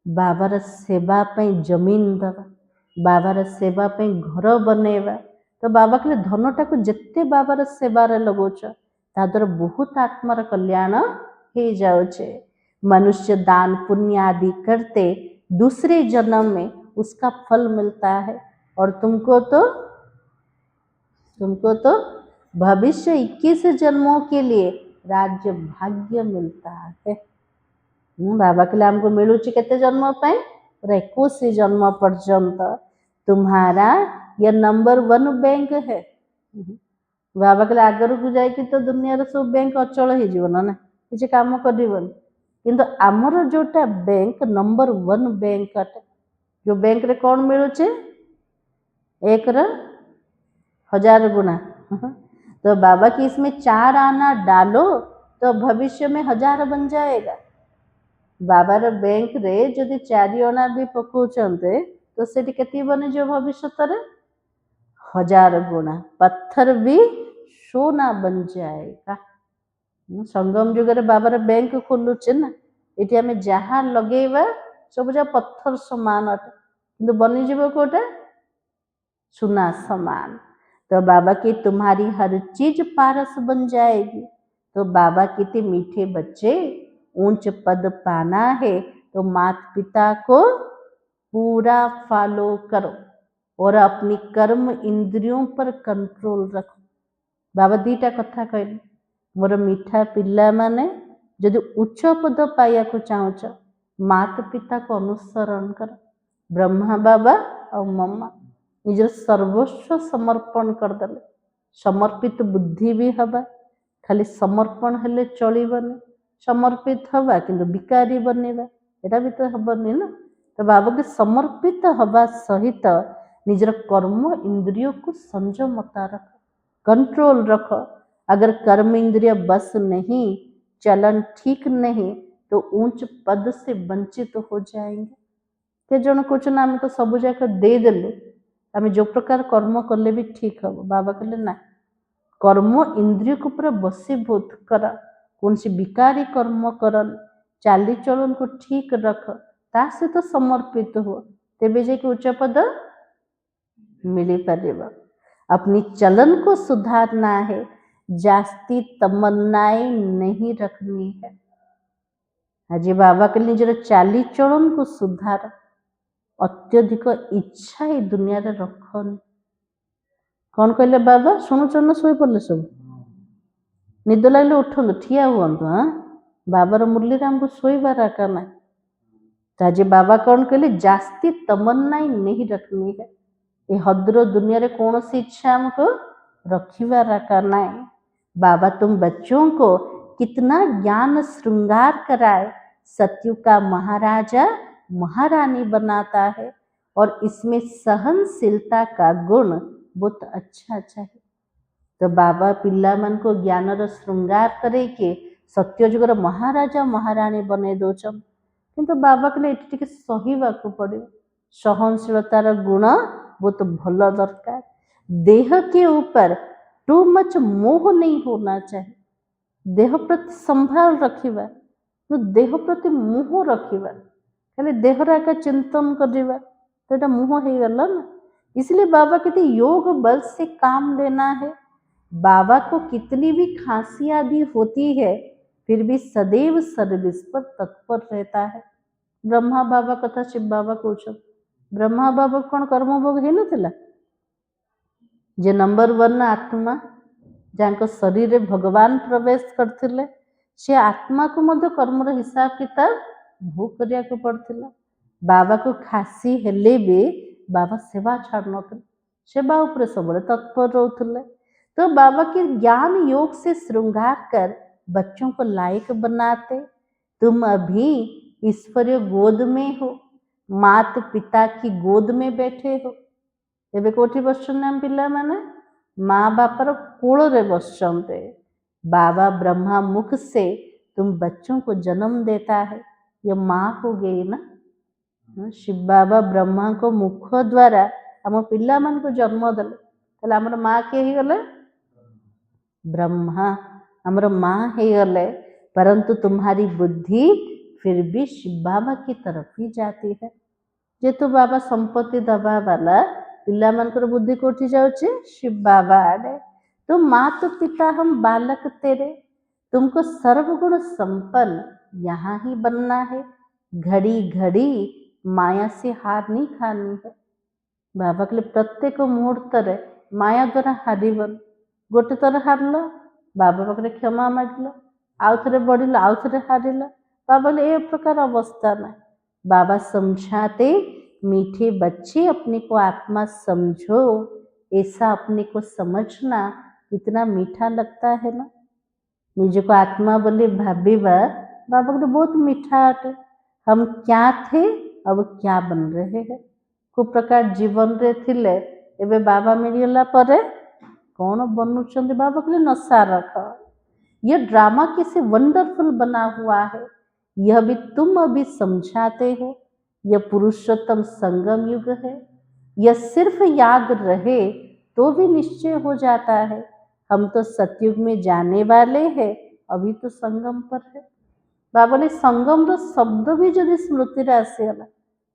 S1: बाबार सेवा पई जमीन दवा, बाबार सेवा पई घर बनेवा। तो बाबा कहले धनटा को जिते बाबार सेवार लगोच तादर बहुत आत्मार कल्याण हो जाउछे। मनुष्य दान पुण्य आदि करते दूसरे जन्म में उसका फल मिलता है, और तुमको तो भविष्य 21 जन्मों के लिए राज्य भाग्य मिलता है। बाबा कहले हमको मिलूची केते जन्म पाए? 21 जन्म पर्यंत तुम्हारा यह नंबर 1 बैंक है। बाबा कहले आगर को जाइए तो दुनिया सब बैंक अचल हो ना किसी काम कर, किंतु आमर जोटा बैंक नंबर 1 बैंक अटे। जो बैंक रे कौन मिलूचे? 1,1000 गुना। तो बाबा की इसमें 4 आना डालो तो भविष्य में 1000 बन जाएगा। बाबार बैंक रे जदि 4 आना भी पकाउछन्ते तो सेठी केती बने जो भविष्य तरे 1000 गुना। पत्थर भी सोना बन जाएगा। संगम जुगर बाबार बैंक खोलुचे ना, ये आम जहाँ लगेवा सब जा पत्थर समान अटे, किंतु बनीजीव कोटा सुना समान। तो बाबा की तुम्हारी हर चीज पारस बन जाएगी। तो बाबा कितने मीठे बच्चे, ऊंच पद पाना है तो माता पिता को पूरा फॉलो करो और अपनी कर्म इंद्रियों पर कंट्रोल रखो। बाबा दीटा कथा कहले, मोर मीठा पिला माने जदि उच्च पद पाइया को चाहूच माता पिता को अनुसरण कर। ब्रह्मा बाबा और मम्मा निज सर्वस्व समर्पण करदे, समर्पित बुद्धि भी हवा। खाली समर्पण हेले चलबनी, समर्पित हवा किंतु विकारी बनेगा एटा भी तो हबनी ना। तो बाबा के समर्पित हवा सहित निजर कर्म इंद्रियों को संयमता रख, कंट्रोल रख। अगर कर्म इंद्रिय बस नहीं, चलन ठीक नहीं तो ऊंच पद से वंचित हो जाएंगे। के जन कुछ ना आम तो सब जाक दे देलु, आम जो प्रकार कर्म कले भी ठीक हम। बाबा कहले ना, कर्म इंद्रिय को पूरा बसीभूत कर, कौन सी विकारी कर्म करन, चाली चलन को ठीक रख, ता से तो समर्पित हो, तेबे जे उच्च पद मिल पार। अपनी चलन को सुधारना है, जास्ती तमन्नाएं नहीं रखनी है। आज बाबा के निजर चाली चलन को सुधार, अत्यधिक इच्छा ही दुनिया रे रखनी। कौन कहले बाबा? शुणुचन शोई पड़े सब निद लगे उठु ठिया हूँ। हाँ, बाबार मुरली हमको शोबार आका ना। आज बाबा कौन कहले? जास्ती तमन्ना नहीं रखनी है। ये हद्र दुनिया रे कौन सी इच्छा हमको रखिबार आका ना। बाबा तुम बच्चों को कितना ज्ञान श्रृंगार कराए, सत्यु का महाराजा महारानी बनाता है, और इसमें सहनशीलता का गुण बहुत अच्छा है। तो बाबा पिला मन को ज्ञान रो श्रृंगार करे के सत्य जुगर महाराजा महारानी बने दौन, किंतु बाबा कहले एटी टिके सहीबा को पड़े। सहनशीलतार गुण बहुत भल दरकार। देह के ऊपर टू मच मोह नहीं होना चाहिए। देह प्रति संभाल रखिबा, तो देह प्रति मोह रखिबा, खाली देहर आका चिंतन करिबा तो एटा मोह हो गला ना। इसलिए बाबा कहते योग बल से काम लेना है। बाबा को कितनी भी खांसी आदि होती है फिर भी सदैव सर्विस पर तत्पर रहता है। ब्रह्मा बाबा कथा शिव बाबा कौन, ब्रह्मा बाबा कौन कर्मभोग है ना, जे नंबर 1 आत्मा जहाँ शरीर रे भगवान प्रवेश करथिले, से आत्मा को मध्य कर्मर हिसाब किताब भोग करिया को पड़थिला। बाबा को खासी हेले भी बाबा सेवा छाड़ नथिले, सेवा उपरे सबले तत्पर रहथिले। तो बाबा के ज्ञान योग से श्रृंगार कर बच्चों को लायक बनाते। तुम अभी ईश्वरीय गोद में हो, माता पिता की गोद में बैठे हो। एबे कोठी बसछन हम पिला माने माँ बापर कोल रे बसछन्ते, बाबा ब्रह्मा मुख से तुम बच्चों को जन्म देता है, ये माँ हो गई ना। शिव बाबा ब्रह्मा को मुख द्वारा आम पिला मान को जन्म देले, ताले आमर माँ किए ही गले? ब्रह्मा आमर माँ ही गले। परंतु तुम्हारी बुद्धि फिर भी शिव बाबा की तरफ ही जाती है। जेतु बाबा संपत्ति दबा वाला पिला मानकर बुद्धि कोठी जाउची? शिव बाबा आड़े। तो माँ तो पिता हम बालक तेरे, तुमको सर्वगुण संपन्न यहाँ ही बनना है। घड़ी घड़ी माया से हार नहीं खानी है। बाबा कहले प्रत्येक मुहूर्त माया द्वारा हारिबन। गोटे थर हारल, बाबा पाखे क्षमा मागिल, आउ थे बढ़िल, आउ थे हारिल। बाबा बोले ए प्रकार अवस्था ना। बाबा समझाते, मीठे बच्चे अपने को आत्मा समझो, ऐसा अपने को समझना कितना मीठा लगता है ना। निज को आत्मा बोले भाबीबा, बाबा को बहुत मीठा अटे। हम क्या थे अब क्या बन रहे हैं। को प्रकार जीवन रे थिले एबे बाबा मिलगला परे कौन बनुचंदे। बाबा कहले नशा रख, यह ड्रामा कैसे वंडरफुल बना हुआ है, यह भी तुम अभी समझाते हो। यह पुरुषोत्तम संगम युग है, यह सिर्फ याद रहे तो भी निश्चय हो जाता है। हम तो सतयुग में जाने वाले हैं, अभी तो संगम पर है। बाबा ने संगम रो शब्द भी जदि स्मृति रे आसीगला,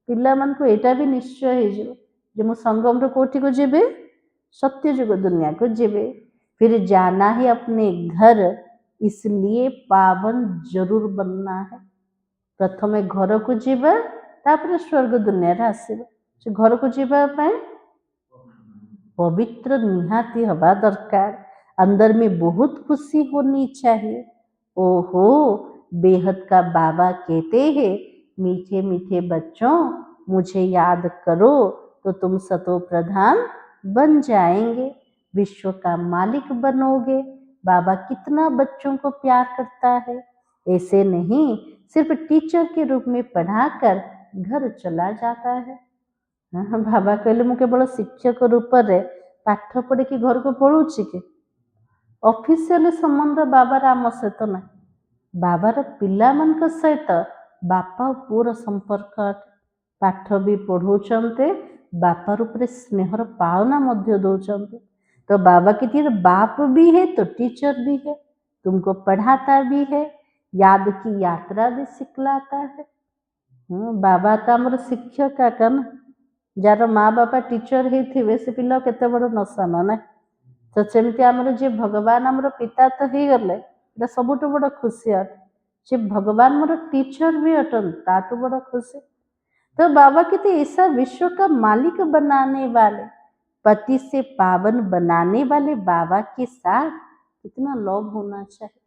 S1: पिला मान को एटा भी निश्चय हो जिवो जे मु संगम रो कोठी को जेबे, सत्य जुग दुनिया को जेबे। फिर जाना है अपने घर, इसलिए पावन जरूर बनना है। प्रथमे घर को जीवा, तापर स्वर्ग दुनिया रे आसीबा। से घर को जीवा पाए पवित्र निहाती हवा दरकार, अंदर में बहुत खुशी होनी चाहिए। ओहो, बेहद का बाबा कहते हैं, मीठे मीठे बच्चों मुझे याद करो तो तुम सतो प्रधान बन जाएंगे, विश्व का मालिक बनोगे। बाबा कितना बच्चों को प्यार करता है। ऐसे नहीं सिर्फ टीचर के रूप में पढ़ाकर घर चला जाता है। बाबा कहले मु केवल शिक्षक रूप रे पाठ पढ़ी कि घर को पढ़ुची कि ऑफिशियल संबंध बाबार आम सहित ना। बाबार पिला मान सहित बापा पुअर संपर्क, पाठ भी पढ़ाउछन्ते, बापा रूप स्नेहर पावना मध्य दौरान। तो बाबा की बाप भी है तो टीचर भी है, तुमको पढ़ाता भी है, याद की यात्रा भी सिखलाता है। बाबा तो आमर शिक्षक का ना, जार माँ बापा टीचर होते से पिला केते बड़ नसान ना। तो सेमती आमर जे भगवान आमर पिता तो हो गले, सबुठ बड़ खुशी अटे। से भगवान मोर टीचर भी अटन, ताठू बड़ खुशी। तो बाबा कहते ऐसा विश्व का मालिक बनाने वाले, पति से पावन बनाने वाले बाबा के साथ कितना लव होना चाहिए।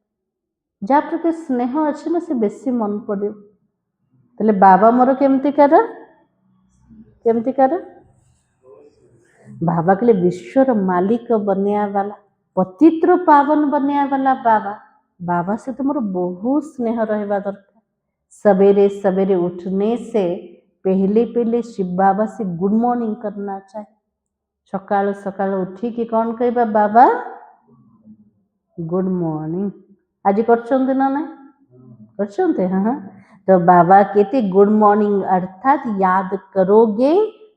S1: जहाँ प्रति स्नेह अच्छे ना से बेसी मन पड़े। तेले बाबा मोर केमती कर, केमती कर बाबा के लिए विश्वर मालिक बनया वाला, पतित्र पावन बनया वाला बाबा। बाबा से तो मोर बहुत स्नेह रहबा दरकार। सवेरे सवेरे उठने से पहले पहले शिव बाबा से गुड मॉर्निंग करना चाहिए। सकाल सकाल उठी कि कौन कहबा बाबा गुड मॉर्निंग। आज करछन्ते ना ना करछन्ते? हाँ। तो बाबा कहते गुड मॉर्निंग अर्थात याद करोगे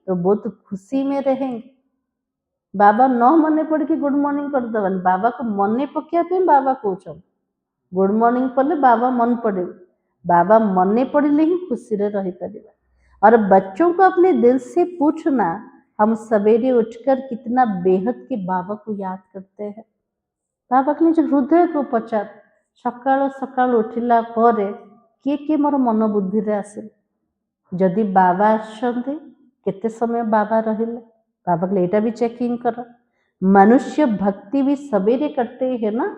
S1: तो बहुत खुशी में रहेंगे। बाबा न मने पड़ कि गुड मॉर्निंग कर दबन, बाबा को मने पकिया पे बाबा कहउछन गुड मॉर्निंग पड़े बाबा मन पड़े, बाबा मने पड़े ही खुशी रे रही परिबा। और बच्चों को अपने दिल से पूछना, हम सवेरे उठकर कितना बेहद के बाबा को याद करते हैं। बाबा के निज हृदय को पचार, सकाल सकाल उठिला परे किए मोर मन बुद्धि रे आसे। जदि बाबा आछन्ते केते समय बाबा रहिले, बाबा के एटा भी चेकिंग कर। मनुष्य भक्ति भी सवेरे करते हैं ना,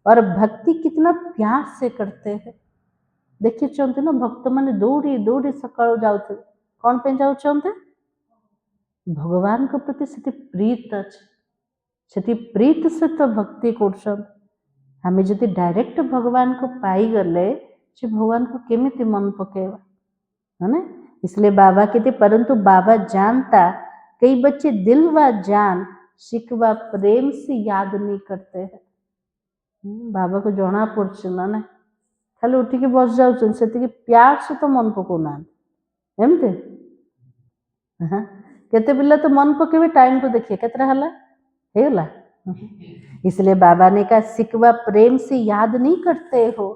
S1: और भक्ति कितना प्यार से करते हैं। देखिए चलते ना भक्त माने दौड़ी दौड़ी सकाल जाउथे, कौन पे जाउछन्ते? भगवान को प्रति सेति प्रीत अछि, सेति प्रीत से तो भक्ति करछन। हमें जदि डायरेक्ट भगवान को पाई गले से भगवान को केमिति मन पकेवा, है ना। इसलिए बाबा कहते, परंतु बाबा जानता कई बच्चे दिल व जान शिकवा प्रेम से याद नहीं करते हैं। बाबा को जना पड़े ना ना खाली उठिकी बस जाऊँ से प्यार से तो मन पकाना एमती केते पिला तो मन पकेबे टाइम को देखिए केतरा हैगला इसलिए बाबा ने कहा सिकवा प्रेम से याद नहीं करते हो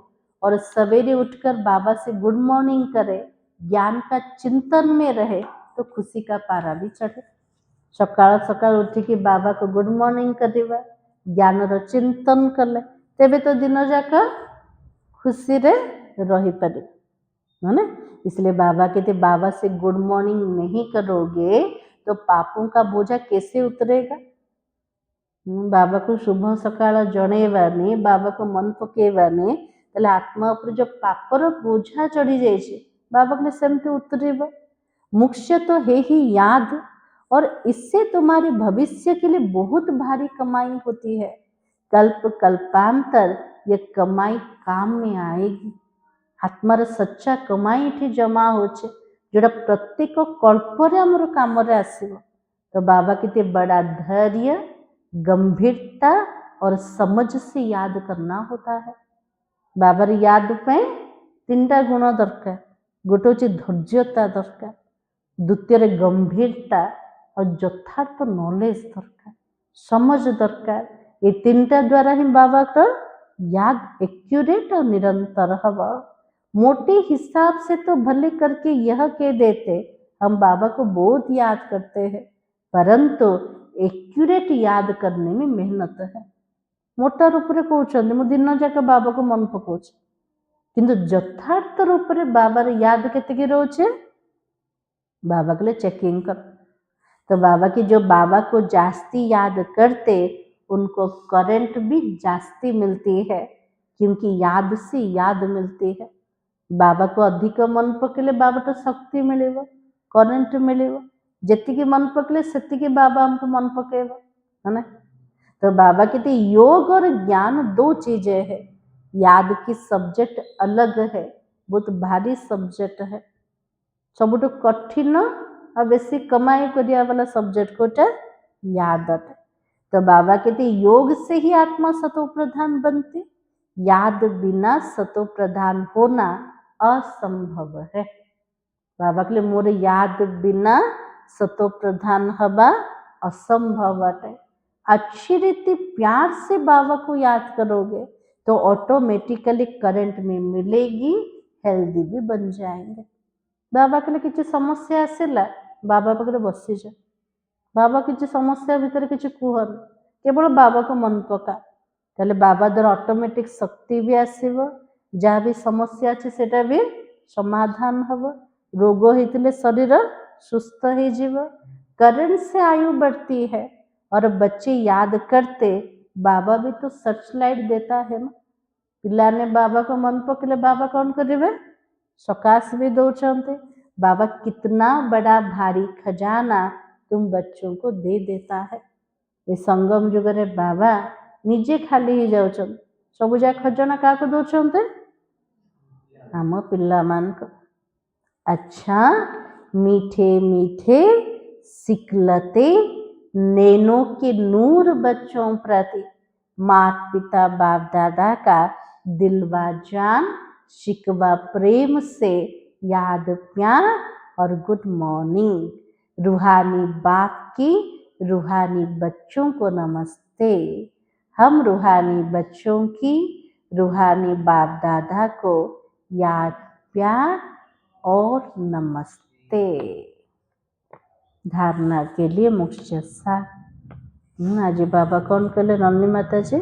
S1: और सवेरे उठकर बाबा से गुड मॉर्निंग करे ज्ञान का चिंतन में रहे तो खुशी का पारा भी चढ़े सकाल सकाल उठिकी बाबा को गुड मॉर्निंग करवा ज्ञान चिंतन कले तेबे तो दिन जाक खुशी रे रही पारे है ना। इसलिए बाबा कहते बाबा से गुड मॉर्निंग नहीं करोगे तो पापों का बोझा कैसे उतरेगा। बाबा को शुभ सकाल जणेबानी बाबा को मन पकेबानी ताले आत्मा उपर जो पापर बोझा चढ़ी जाइए बाबा के सेमती उतरेब। मुख्य तो है ही याद और इससे तुम्हारे भविष्य के लिए बहुत भारी कमाई होती है। कल्प कल्पांतर ये कमाई काम में आएगी। आत्मार सच्चा कमाई इठी जमा होचे जोड़ा प्रत्येक कल्परे आमर काम आसब। तो बाबा के बड़ा धैर्य गंभीरता और समझ से याद करना होता है। बाबार याद पे तीनटा गुण दरकार गोटे हूँ धैर्यता दरकार द्वितीय गंभीरता और यथार्थ नॉलेज दरकार समझ दरकार। ये तीनटा द्वारा ही बाबा का याद एक्यूरेट और निरंतर हवा। मोटे हिसाब से तो भले करके यह कह देते हम बाबा को बहुत याद करते हैं परंतु एक्यूरेट याद करने में मेहनत है। मोटा रूप से कहते मु दिन जाक बाबा को मन पकाऊँ किंतु यथार्थ रूप से बाबार याद केतकी रोचे बाबा के लिए चेकिंग कर। तो बाबा की जो बाबा को जास्ती याद करते उनको करंट भी जास्ती मिलती है क्योंकि याद से याद मिलती है। बाबा को अधिक मन पकेले बाबा तो शक्ति मिले करंट मिले जी मन पकले से बाबा हमको मन पकेब है ना। तो बाबा कहते योग और ज्ञान दो चीजें है। याद की सब्जेक्ट अलग है बहुत भारी सब्जेक्ट है सबुठ कठिन और बेसी कमाई करिया वाला सब्जेक्ट कोटा याद अटे। तो बाबा कहते योग से ही आत्मा सतो प्रधान बनती याद बिना सतो प्रधान होना असंभव है। बाबा के लिए मोर याद बिना सतो प्रधान हवा असंभव है। अच्छी रीति प्यार से बाबा को याद करोगे तो ऑटोमेटिकली करंट में मिलेगी हेल्दी भी बन जाएंगे। बाबा के लिए किसी समस्या आसला बाबा पाखे बसी जा बाबा किसी समस्या भितर किसी कहन केवल बाबा को मन पका ताले बाबा द्वारा ऑटोमेटिक शक्ति भी आसब जहाँ भी समस्या अच्छे सेटा भी समाधान हम रोग होते शरीर सुस्थ हो करंट से आयु बढ़ती है और बच्चे याद करते बाबा भी तो सर्च लाइट देता है ना। पिला ने बाबा को मन पकड़े बाबा कौन करेंगे सकाश भी दौड़ते बाबा कितना बड़ा भारी खजाना तुम बच्चों को दे देता है। ये संगम जुगरे बाबा निजे खाली ही जाऊँ सब जा खजाना क्या दौरान आम पिला मान को। अच्छा मीठे मीठे सिकलते नैनों के नूर बच्चों प्रति माता पिता बाप दादा का दिलवा जान शिकवा प्रेम से याद प्यार और गुड मॉर्निंग। रूहानी बाप की रूहानी बच्चों को नमस्ते। हम रूहानी बच्चों की रूहानी बाप दादा को याद प्यार और नमस्ते। धारणा के लिए मुख्य सार आज बाबा कौन कले नन्नी माता जी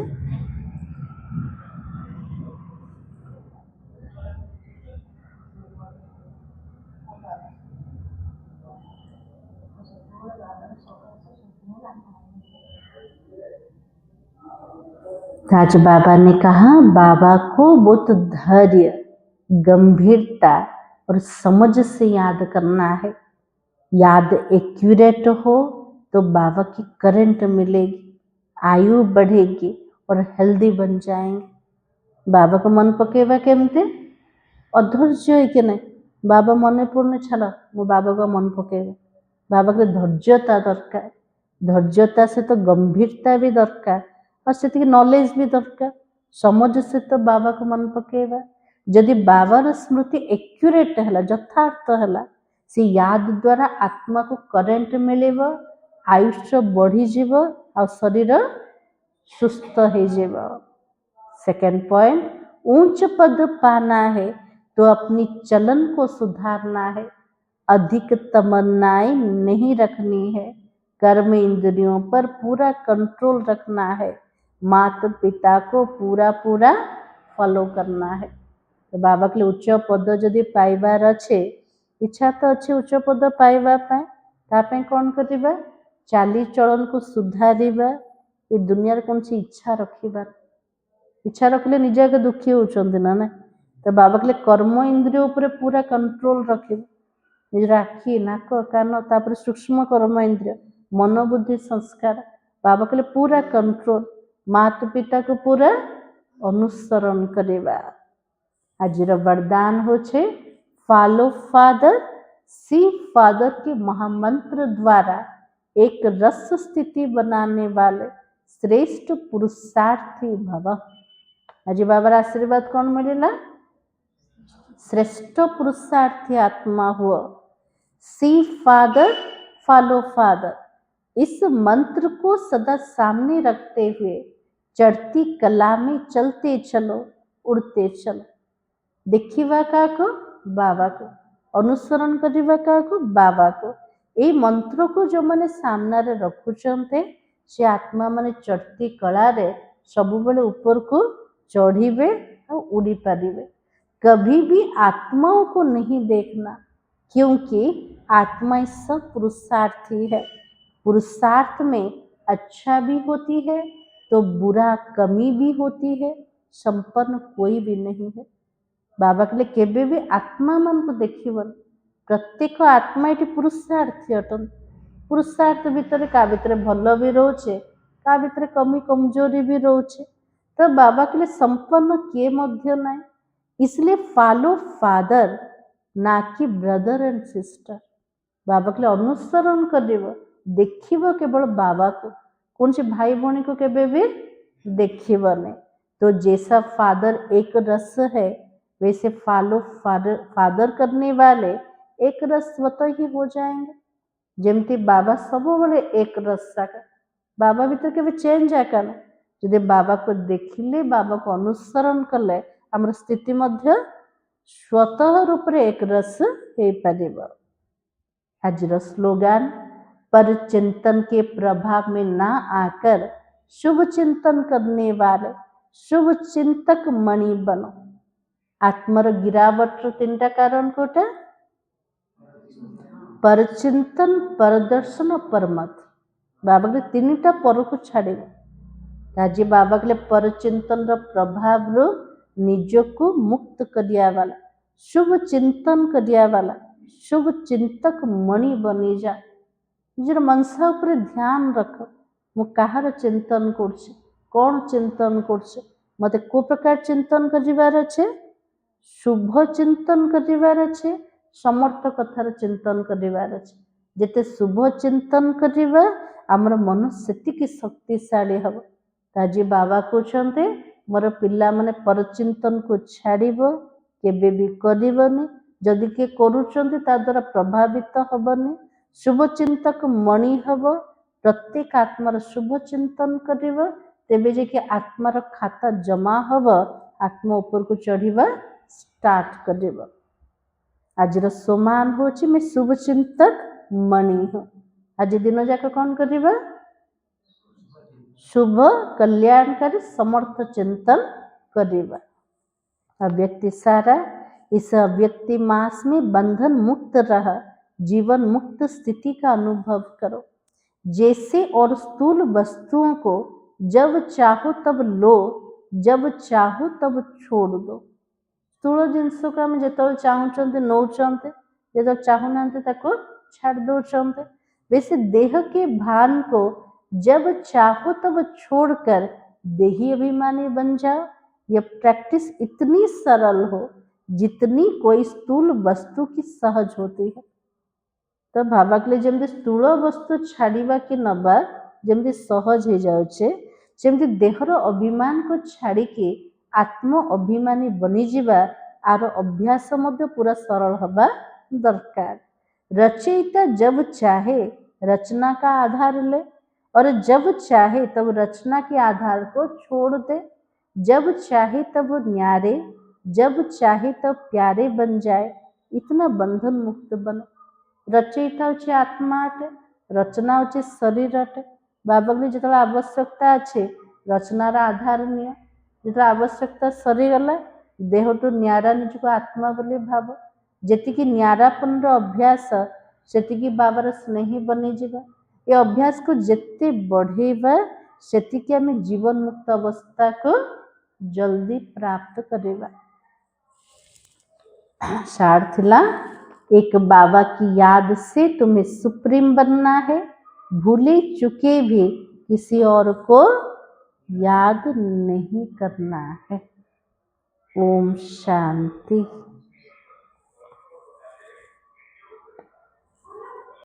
S1: आज बाबा ने कहा बाबा को बहुत धैर्य गंभीरता और समझ से याद करना है। याद एक्यूरेट हो तो बाबा की करंट मिलेगी आयु बढ़ेगी और हेल्दी बन जाएंगे। बाबा को मन पकेबा केमते अधैर्य है कि नहीं बाबा मन पूर्ण छाड़ मो बाबा को मन पकेबा बाबा के धैर्यता दरकार धैर्यता से तो गंभीरता भी दरकार और से नॉलेज भी दरकार। समझ से तो बाबा को मन पकेबा जदि बाबार स्मृति एक्यूरेट है यथार्थ है से याद द्वारा आत्मा को करेंट मिलेब आयुष्य बढ़ीज आ शरीर सुस्थ हो। सेकेंड पॉइंट, ऊंच पद पाना है तो अपनी चलन को सुधारना है, अधिक तमन्नाएं नहीं रखनी है, कर्म इंद्रियों पर पूरा कंट्रोल रखना है, माता पिता को पूरा पूरा फॉलो करना है। तो बाबा के उच्च पद जदि पाइबार अच्छे इच्छा तो अच्छे उच्च पद पाइबा तापे कौन करवा चाली चलन को सुधारिबा ये दुनिया कौन सी इच्छा रखिबार इच्छा रखले निजे आगे दुखी होउछन्ति ना ना तो बाबा के कर्म इंद्रिय उपर पूरा कंट्रोल रखिबा निजर आखि नाक कान तापर सूक्ष्म कर्म इंद्रिय मन बुद्धि संस्कार बाबा के पूरा कंट्रोल माता पिता को पूरा अनुसरण करवा। आज वरदान होछे फॉलो फादर सी फादर के महामंत्र द्वारा एक रस स्थिति बनाने वाले श्रेष्ठ पुरुषार्थी भव। आज बाबार आशीर्वाद कौन मिलेला श्रेष्ठ पुरुषार्थी आत्मा हुआ। सी फादर फॉलो फादर इस मंत्र को सदा सामने रखते हुए चढ़ती कला में चलते चलो उड़ते चलो। देखिवा का को बाबा को अनुसरण करवा का को बाबा को ये मंत्र को जो मैंने सामने रखुचंते से आत्मा माने चढ़ती कला रे सब बेले ऊपर को चढ़ीबे और उड़ी पारिबे। कभी भी आत्माओं को नहीं देखना क्योंकि आत्मा सब पुरुषार्थी है। पुरुषार्थ में अच्छा भी होती है तो बुरा कमी भी होती है, संपन्न कोई भी नहीं है। बाबा के लिए केबे भी आत्मा मन को देखिबन प्रत्येक आत्मा ये पुरुषार्थी अटन। पुरुषार्थ भितर का भितर भल भी रोचे का भितर कमी कमजोरी भी रोचे तो बाबा के लिए संपन्न किए मध्य नहीं। इसलिए फॉलो फादर ना कि ब्रदर एंड सिस्टर। बाबा के लिए अनुसरण करिब देखिब केवल बाबा को कौन से भाई भौणी को केबे भी देखिब नहीं। तो जैसा फादर एक रस है वैसे फॉलो फादर करने वाले एक रस स्वतः ही हो जाएंगे। जमती बाबा सब बड़े एक रस साका बाबा भीतर के चेंज आका ना जदि बाबा को देखिले बाबा को अनुसरण कले आमर स्थिति मध्य स्वतः रूप रे एक रस हो पारिबो। आज स्लोगान पर चिंतन के प्रभाव में ना आकर शुभ चिंतन करने वाले शुभ चिंतक मणि बनो। आत्मर गिरावट तीन कारण कोटा परचिंतन परदर्शन परमत। बाबा के तीन टा पर को छाड़े आज बाबा के परचिंतन प्रभाव रो निज को मुक्त करिया वाला शुभ चिंतन करिया वाला शुभ चिंतक मणि बनी जा। निजर मनसा उपर ध्यान रख मु कहार चिंतन करछे कौन चिंतन करछे मते को प्रकार चिंतन करिवार अच्छे शुभ चिंतन करिवार अच्छे समर्थ कथार चिंतन करिवार अच्छे। जेते शुभ चिंतन करिवा आमर मन सेतिकी शक्तिशाली हब। आज बाबा कहते मोर पिला माने परचिंतन को छाड़िबो केबे भी करिबनी जदि के करूचंती ता द्वारा प्रभावित हबनी शुभ चिंतक मणि हब। प्रत्येक आत्मार शुभ चिंतन करिबो तेबे जे कि आत्मार खाता जमा हब आत्मा ऊपर को चढ़ीबा स्टार्ट करिबो। आज समान होची मैं शुभ चिंतक मणि हूँ। आज दिन जाक कौन करिबा शुभ कल्याणकारी समर्थ चिंतन करिबा। अव्यक्ति सारा इस अव्यक्ति मास में बंधन मुक्त रह जीवन मुक्त स्थिति का अनुभव करो। जैसे और स्थूल वस्तुओं को जब चाहो तब लो जब चाहो तब छोड़ दो। स्थूल जिनस को आम जो चाहते नौचते जो चाहूना छाड़ दौरान वैसे देह के भान को जब चाहो तब छोड़कर देही अभिमानी बन जाओ। यह प्रैक्टिस इतनी सरल हो जितनी कोई स्थूल वस्तु की सहज होती है। तो भावा के लिए जमती स्थूल वस्तु छाड़वा कि नवा जमती सहज हो जाए ଯେମିତି ଦେହର ଅଭିମାନକୁ ଛାଡ଼ିକି ଆତ୍ମ ଅଭିମାନୀ ବନିଯିବା, ଆର ଅଭ୍ୟାସ ମଧ୍ୟ ପୁରା ସରଳ ହେବା दरकार। रचयिता जब चाहे रचना का आधार ले और जब चाहे तब रचना के आधार को छोड़ दे। जब चाहे तब न्यारे, जब चाहे तब प्यारे बन जाए। इतना बंधन मुक्त बनो। रचयिता होचे आत्मा अटे, रचना होचे शरीर अटे। बाबा की जो आवश्यकता अच्छे रचनार आधार नियो, जो आवश्यकता सरीगला देह टू न्यारा निजको आत्मा बोली भाव। जेतिकी न्यारापन अभ्यास सेतिकी बाबार स्नेही बनी जिबा। ये अभ्यास को जेते बढ़ेबा सेतिकी आमे जीवन मुक्त अवस्था को जल्दी प्राप्त करेबा। सार थिला, एक बाबा की याद से तुम्हें सुप्रीम बनना है। भूले चुके भी किसी और को याद नहीं करना है। ओम शांति।